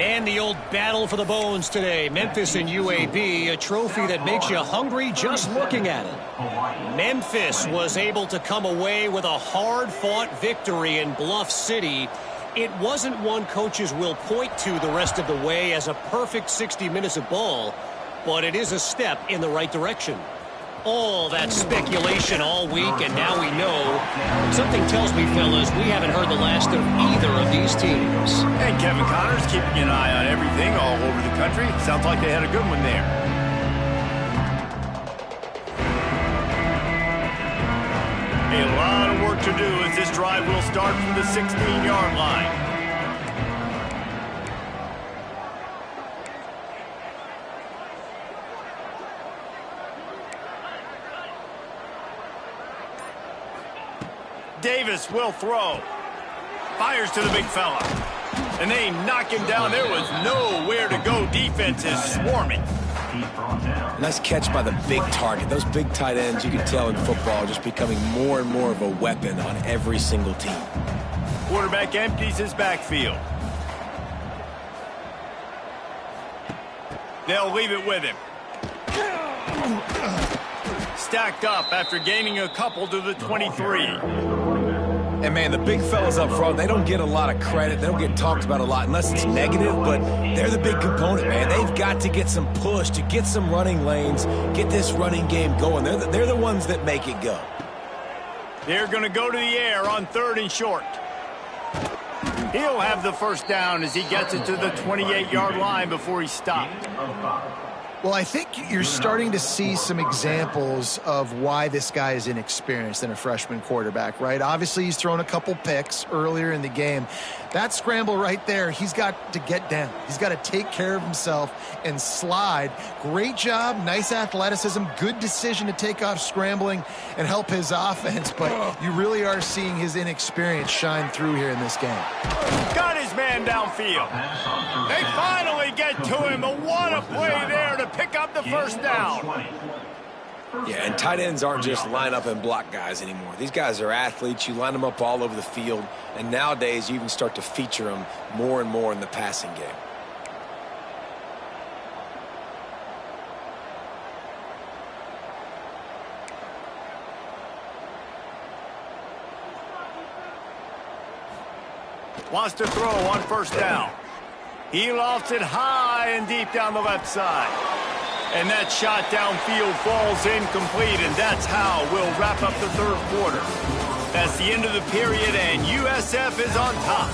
And the old battle for the bones today. Memphis and UAB, a trophy that makes you hungry just looking at it. Memphis was able to come away with a hard-fought victory in Bluff City. It wasn't one coaches will point to the rest of the way as a perfect 60 minutes of ball, but it is a step in the right direction. All that speculation all week, and now we know. Something tells me, fellas, we haven't heard the last of either of these teams. And Kevin Connor's keeping an eye on everything all over the country. Sounds like they had a good one there. A lot of work to do as this drive will start from the 16-yard line. Davis will throw. Fires to the big fella. And they knock him down. There was nowhere to go. Defense is swarming. He's brought down. Nice catch by the big target. Those big tight ends, you can tell in football, are just becoming more and more of a weapon on every single team. Quarterback empties his backfield. They'll leave it with him. Stacked up after gaining a couple to the 23. And, man, the big fellas up front, they don't get a lot of credit. They don't get talked about a lot unless it's negative, but they're the big component, man. They've got to get some push, to get some running lanes, get this running game going. They're the ones that make it go. They're going to go to the air on 3rd and short. He'll have the first down as he gets it to the 28-yard line before he's stopped. Well, I think you're starting to see some examples of why this guy is inexperienced in a freshman quarterback, right? Obviously, he's thrown a couple picks earlier in the game. That scramble right there, he's got to get down. He's got to take care of himself and slide. Great job, nice athleticism, good decision to take off scrambling and help his offense, but you really are seeing his inexperience shine through here in this game. Got his man downfield. They finally get to him, but what a play there to pick up the first down. Yeah, and tight ends aren't just line up and block guys anymore. These guys are athletes. You line them up all over the field, and nowadays you even start to feature them more and more in the passing game. Wants to throw on first down. He lofts it high and deep down the left side. And that shot downfield falls incomplete, and that's how we'll wrap up the 3rd quarter. That's the end of the period, and USF is on top.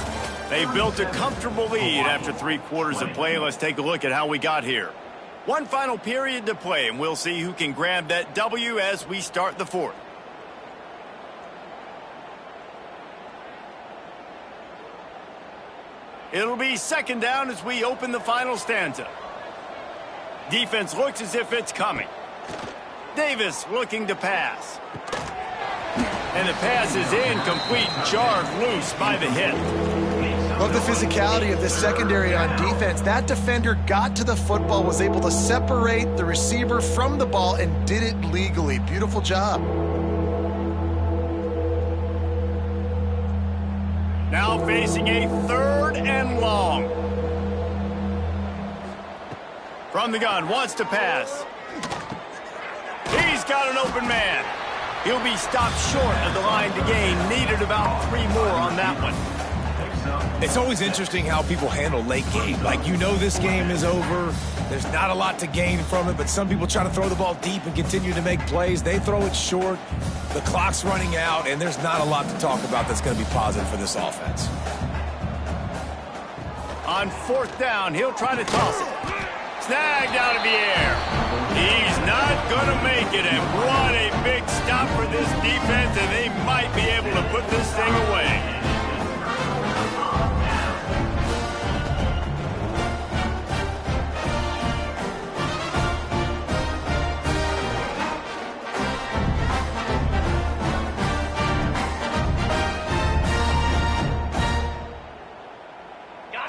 They've built a comfortable lead after 3 quarters of play. Let's take a look at how we got here. One final period to play, and we'll see who can grab that W as we start the 4th. It'll be 2nd down as we open the final stanza. Defense looks as if it's coming. Davis looking to pass. And the pass is incomplete, jarred loose by the hit. Love the physicality of this secondary on defense. That defender got to the football, was able to separate the receiver from the ball, and did it legally. Beautiful job. Now facing a 3rd and long. From the gun, wants to pass. He's got an open man. He'll be stopped short of the line to gain. Needed about 3 more on that one. It's always interesting how people handle late game. Like, you know this game is over. There's not a lot to gain from it, but some people try to throw the ball deep and continue to make plays. They throw it short. The clock's running out, and there's not a lot to talk about that's going to be positive for this offense. On 4th down, he'll try to toss it. Snagged out of the air. He's not going to make it, and what a big stop for this defense, and they might be able to put this thing away.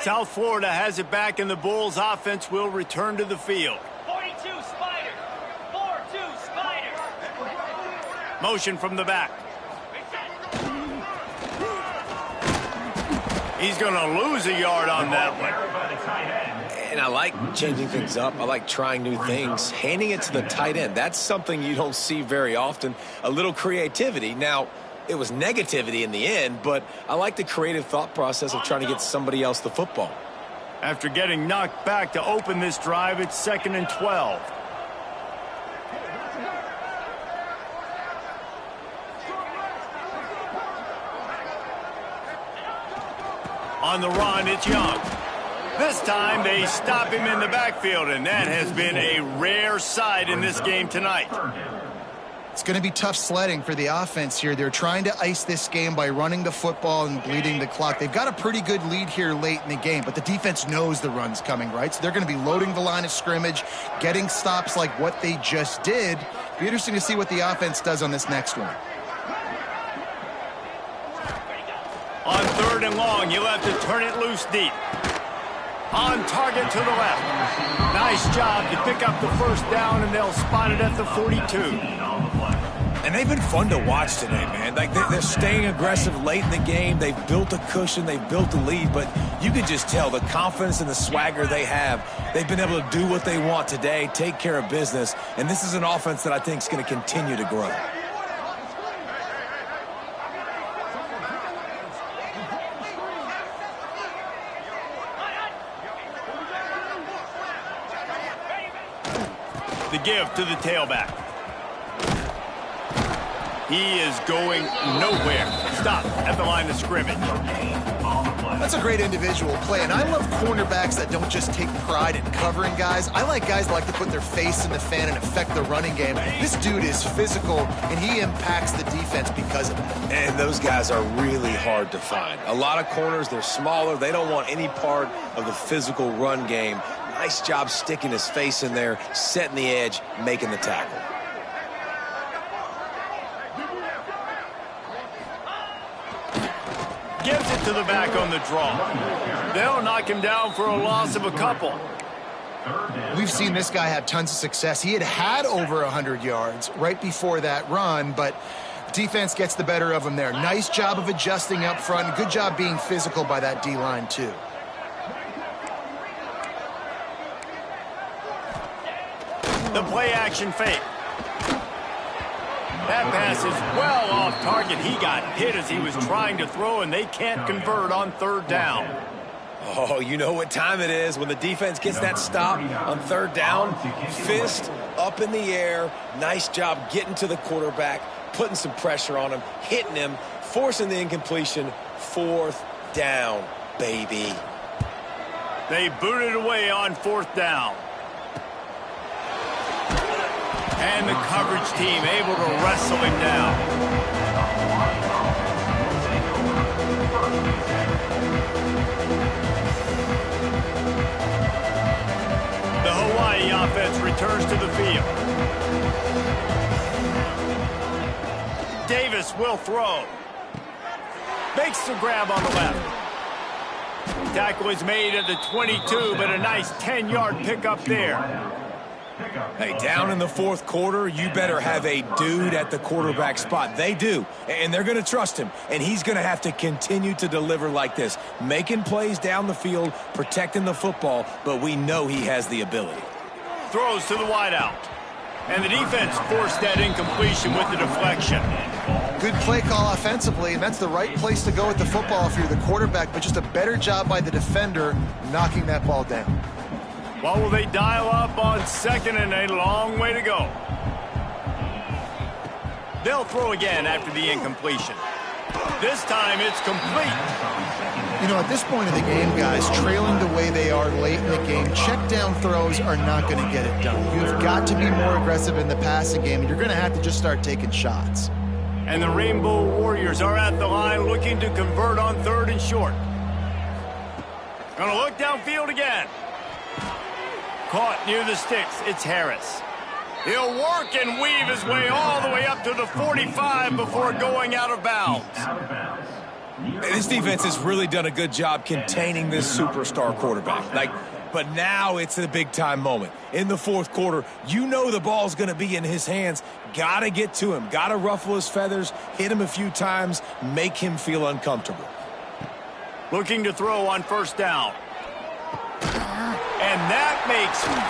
South Florida has it back, and the Bulls offense will return to the field. 42 Spider. 4-2 Spider. Motion from the back. He's going to lose a yard on that one. And I like changing things up. I like trying new things. Handing it to the tight end, that's something you don't see very often. A little creativity. Now, it was negativity in the end, but I like the creative thought process of trying to get somebody else the football. After getting knocked back to open this drive, it's 2nd and 12. On the run, it's Young. This time they stop him in the backfield, and that has been a rare sight in this game tonight. It's going to be tough sledding for the offense here. They're trying to ice this game by running the football and bleeding the clock. They've got a pretty good lead here late in the game, but the defense knows the run's coming, right? So they're going to be loading the line of scrimmage, getting stops like what they just did. Be interesting to see what the offense does on this next one. On 3rd and long, you'll have to turn it loose deep. On target to the left. Nice job to pick up the first down, and they'll spot it at the 42. And they've been fun to watch today, man. Like they're staying aggressive late in the game. They've built a cushion. They've built a lead. But you can just tell the confidence and the swagger they have. They've been able to do what they want today, take care of business. And this is an offense that I think is going to continue to grow. The give to the tailback. He is going nowhere. Stop at the line of scrimmage. That's a great individual play, and I love cornerbacks that don't just take pride in covering guys. I like guys that like to put their face in the fan and affect the running game. This dude is physical, and he impacts the defense because of it. And those guys are really hard to find. A lot of corners, they're smaller. They don't want any part of the physical run game. Nice job sticking his face in there, setting the edge, making the tackle. Gives it to the back on the draw. They'll knock him down for a loss of a couple. We've seen this guy have tons of success. He had over 100 yards right before that run, but defense gets the better of him there. Nice job of adjusting up front. Good job being physical by that D-line, too. The play action fake. That pass is well off target. He got hit as he was trying to throw, and they can't convert on third down. Oh, you know what time it is when the defense gets that stop on third down. Fist up in the air. Nice job getting to the quarterback, putting some pressure on him, hitting him, forcing the incompletion. Fourth down, baby. They booted away on fourth down. And the coverage team able to wrestle him down. The Hawaii offense returns to the field. Davis will throw. Makes the grab on the left. Tackle is made at the 22, but a nice 10-yard pickup there. Hey, down in the fourth quarter, you better have a dude at the quarterback spot. They do, and they're going to trust him, and he's going to have to continue to deliver like this, making plays down the field, protecting the football, but we know he has the ability. Throws to the wideout, and the defense forced that incompletion with the deflection. Good play call offensively, and that's the right place to go with the football if you're the quarterback, but just a better job by the defender knocking that ball down. Well, will they dial up on second and a long way to go? They'll throw again after the incompletion. This time it's complete. You know, at this point in the game, guys, trailing the way they are late in the game, check down throws are not going to get it done. You've got to be more aggressive in the passing game, and you're going to have to just start taking shots. And the Rainbow Warriors are at the line looking to convert on third and short. Gonna look downfield again. Caught near the sticks. It's Harris. He'll work and weave his way all the way up to the 45 before going out of bounds. This defense has really done a good job containing this superstar quarterback. But now it's a big-time moment. In the fourth quarter, you know the ball's going to be in his hands. Got to get to him. Got to ruffle his feathers, hit him a few times, make him feel uncomfortable. Looking to throw on first down. And that makes 5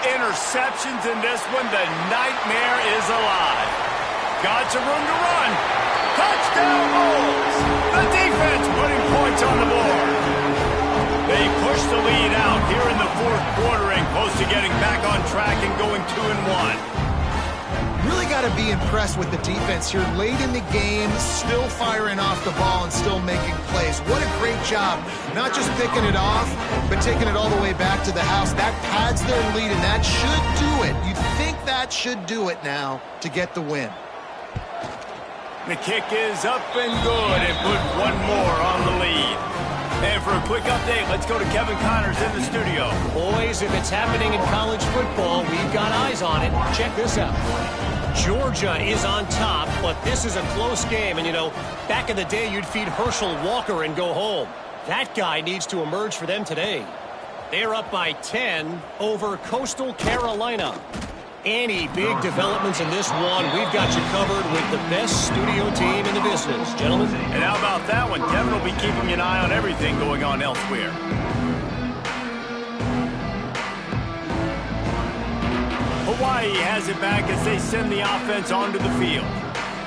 interceptions in this one. The nightmare is alive. Got some room to run. Touchdown Bulls! The defense putting points on the board. They push the lead out here in the fourth quarter and close to getting back on track and going 2-1. Really got to be impressed with the defense here late in the game, still firing off the ball and still making plays. What a great job. Not just picking it off, but taking it all the way back to the house. That pads their lead, and that should do it. You'd think that should do it now to get the win. The kick is up and good and put one more on the lead. And for a quick update, let's go to Kevin Connors in the studio. Boys, if it's happening in college football, we've got eyes on it. Check this out. Georgia is on top, but this is a close game. And, you know, back in the day, you'd feed Herschel Walker and go home. That guy needs to emerge for them today. They're up by 10 over Coastal Carolina. Any big developments in this one, we've got you covered with the best studio team in the business, gentlemen. And how about that one? Devin will be keeping an eye on everything going on elsewhere. Hawaii has it back as they send the offense onto the field.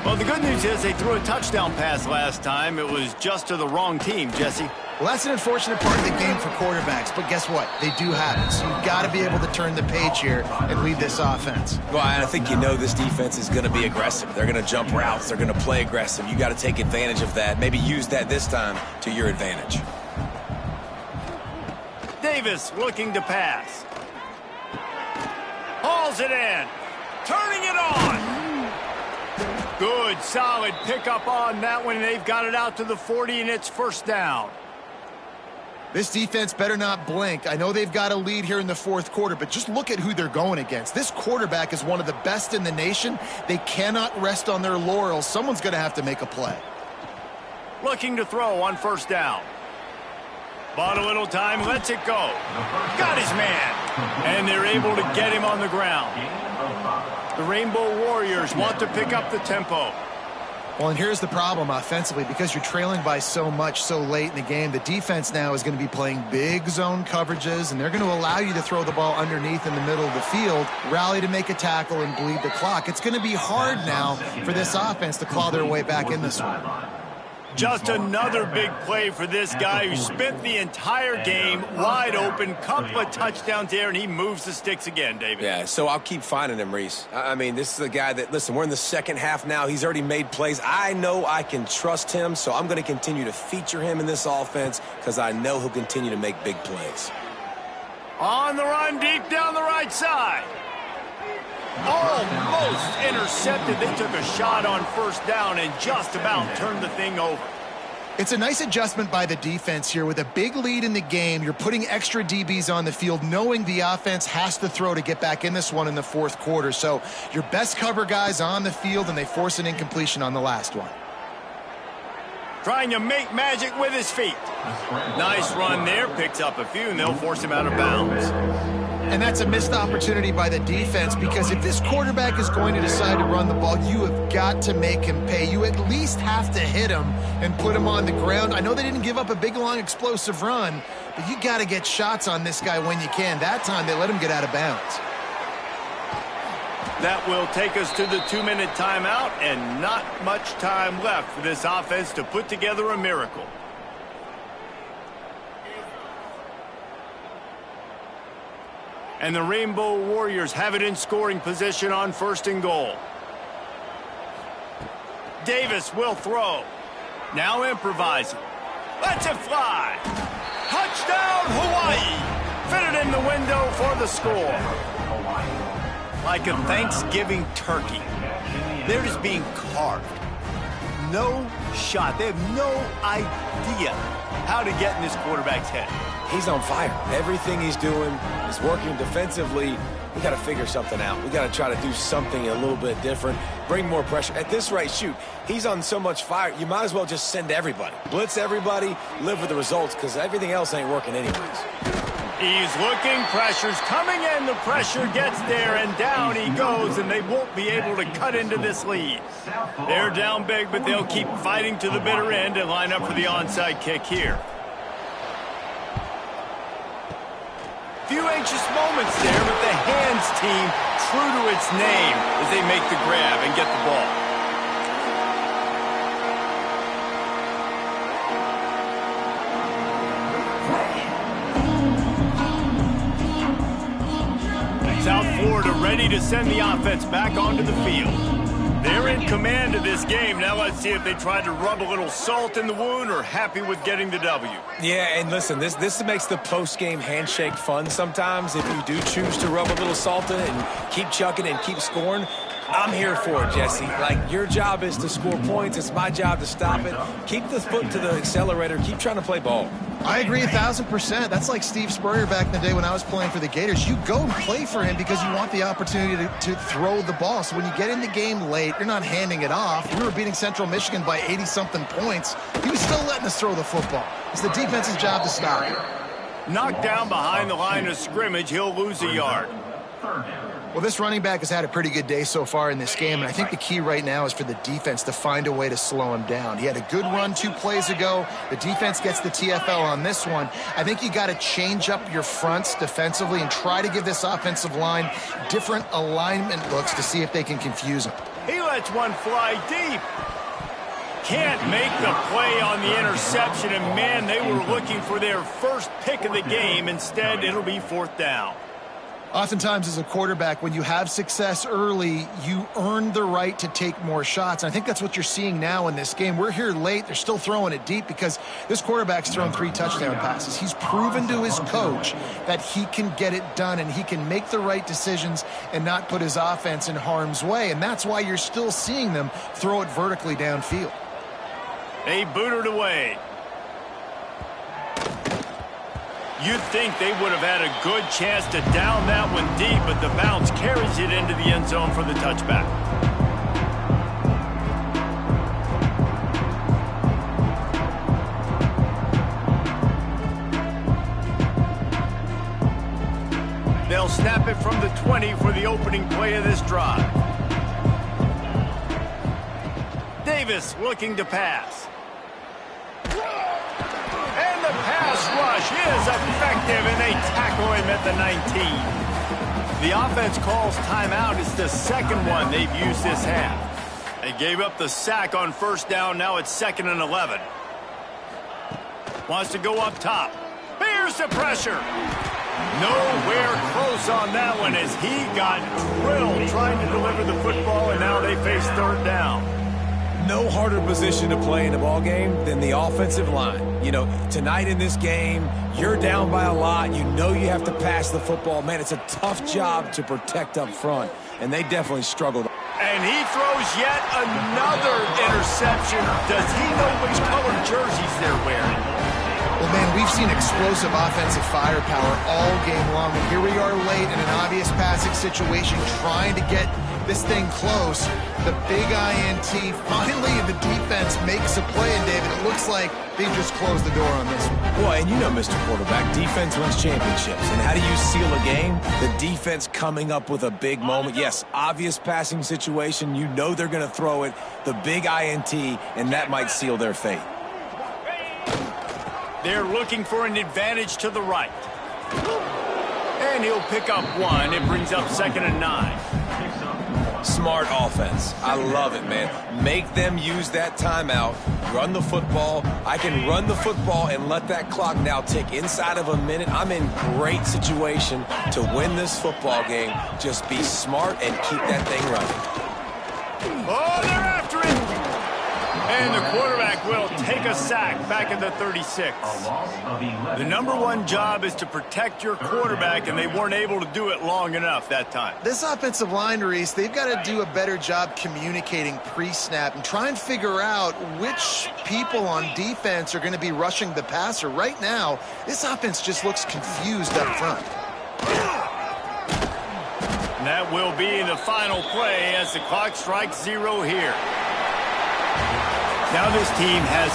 Well, the good news is they threw a touchdown pass last time. It was just to the wrong team, Jesse. Well, that's an unfortunate part of the game for quarterbacks, but guess what? They do have it, so you've got to be able to turn the page here and lead this offense. Well, I think you know this defense is going to be aggressive. They're going to jump routes. They're going to play aggressive. You got to take advantage of that. Maybe use that this time to your advantage. Davis looking to pass. Hauls it in. Turning it on. Good, solid pickup on that one. They've got it out to the 40, and it's first down. This defense better not blink. I know they've got a lead here in the fourth quarter, but just look at who they're going against. This quarterback is one of the best in the nation. They cannot rest on their laurels. Someone's going to have to make a play. Looking to throw on first down. Bought a little time, lets it go. Got his man. And they're able to get him on the ground. The Rainbow Warriors want to pick up the tempo. Well, and here's the problem offensively. Because you're trailing by so much so late in the game, the defense now is going to be playing big zone coverages, and they're going to allow you to throw the ball underneath in the middle of the field, rally to make a tackle, and bleed the clock. It's going to be hard now for this offense to claw their way back in this one. Just another big play for this guy who spent the entire game wide open. Couple of touchdowns there, and he moves the sticks again, David. Yeah, so I'll keep finding him, Reese. I mean, this is a guy that, listen, we're in the second half now. He's already made plays. I know I can trust him, so I'm going to continue to feature him in this offense because I know he'll continue to make big plays. On the run, deep down the right side. Almost intercepted. They took a shot on first down and just about turned the thing over. It's a nice adjustment by the defense here. With a big lead in the game, you're putting extra DBs on the field, knowing the offense has to throw to get back in this one in the fourth quarter. So your best cover guys on the field, and they force an incompletion on the last one. Trying to make magic with his feet. Nice run there. Picks up a few, and they'll force him out of bounds. And that's a missed opportunity by the defense, because if this quarterback is going to decide to run the ball, you have got to make him pay. You at least have to hit him and put him on the ground. I know they didn't give up a big, long, explosive run, but you got to get shots on this guy when you can. That time they let him get out of bounds. That will take us to the 2-minute timeout, and not much time left for this offense to put together a miracle. And the Rainbow Warriors have it in scoring position on first and goal. Davis will throw. Now improvising. Lets it fly. Touchdown, Hawaii. Fitted in the window for the score. Like a Thanksgiving turkey. They're just being carved. No shot. They have no idea how to get in this quarterback's head. He's on fire. Everything he's doing is working defensively. We got to figure something out. We got to try to do something a little bit different, bring more pressure. At this rate, shoot, he's on so much fire, you might as well just send everybody. Blitz everybody, live with the results, because everything else ain't working anyways. He's looking, pressure's coming in, the pressure gets there, and down he goes, and they won't be able to cut into this lead. They're down big, but they'll keep fighting to the bitter end and line up for the onside kick here. Few anxious moments there, but the hands team true to its name as they make the grab and get the ball. South Florida ready to send the offense back onto the field. They're in command of this game. Now let's see if they try to rub a little salt in the wound or happy with getting the W. Yeah, and listen, this makes the post-game handshake fun sometimes. If you do choose to rub a little salt in it and keep chucking and keep scoring, I'm here for it, Jesse. Like, your job is to score points. It's my job to stop it. Keep the foot to the accelerator. Keep trying to play ball. I agree 1,000%. That's like Steve Spurrier back in the day when I was playing for the Gators. You go and play for him because you want the opportunity to throw the ball. So when you get in the game late, you're not handing it off. We were beating Central Michigan by 80-something points. He was still letting us throw the football. It's the defense's job to stop it. Knocked down behind the line of scrimmage, he'll lose a yard. Well, this running back has had a pretty good day so far in this game, and I think the key right now is for the defense to find a way to slow him down. He had a good run 2 plays ago. The defense gets the TFL on this one. I think you got to change up your fronts defensively and try to give this offensive line different alignment looks to see if they can confuse him. He lets one fly deep. Can't make the play on the interception, and man, they were looking for their first pick of the game. Instead, it'll be 4th down. Oftentimes as a quarterback, when you have success early, you earn the right to take more shots. And I think that's what you're seeing now in this game. We're here late. They're still throwing it deep because this quarterback's thrown 3 touchdown passes. He's proven to his coach that he can get it done and he can make the right decisions and not put his offense in harm's way. And that's why you're still seeing them throw it vertically downfield. They booted away. You'd think they would have had a good chance to down that one deep, but the bounce carries it into the end zone for the touchback. They'll snap it from the 20 for the opening play of this drive. Davis looking to pass. And the pass rush is effective, and they tackle him at the 19. The offense calls timeout. It's the second one they've used this half. They gave up the sack on 1st down. Now it's 2nd and 11. Wants to go up top. Here's the pressure. Nowhere close on that one as he got drilled trying to deliver the football, and now they face 3rd down. No harder position to play in a ball game than the offensive line. You know, tonight in this game, you're down by a lot. You know you have to pass the football. Man, it's a tough job to protect up front, and they definitely struggled. And he throws yet another interception. Does he know which color jerseys they're wearing? Well, man, we've seen explosive offensive firepower all game long, and here we are late in an obvious passing situation trying to get this thing close. The big INT, finally the defense makes a play, and David, it looks like they just closed the door on this one. Boy, and you know, Mr. Quarterback, defense wins championships. And how do you seal a game? The defense coming up with a big moment. Yes, obvious passing situation. You know they're going to throw it. The big INT, and that might seal their fate. They're looking for an advantage to the right. And he'll pick up 1. It brings up 2nd and 9. Smart offense. I love it, man. Make them use that timeout. Run the football. I can run the football and let that clock now tick inside of a minute. I'm in great situation to win this football game. Just be smart and keep that thing running. Oh, they're after it. And the quarterback will take a sack back at the 36. The #1 job is to protect your quarterback, and they weren't able to do it long enough that time. This offensive line, Reese, they've got to do a better job communicating pre-snap and try and figure out which people on defense are going to be rushing the passer. Right now, this offense just looks confused up front. And that will be the final play as the clock strikes 0 here. Now this team has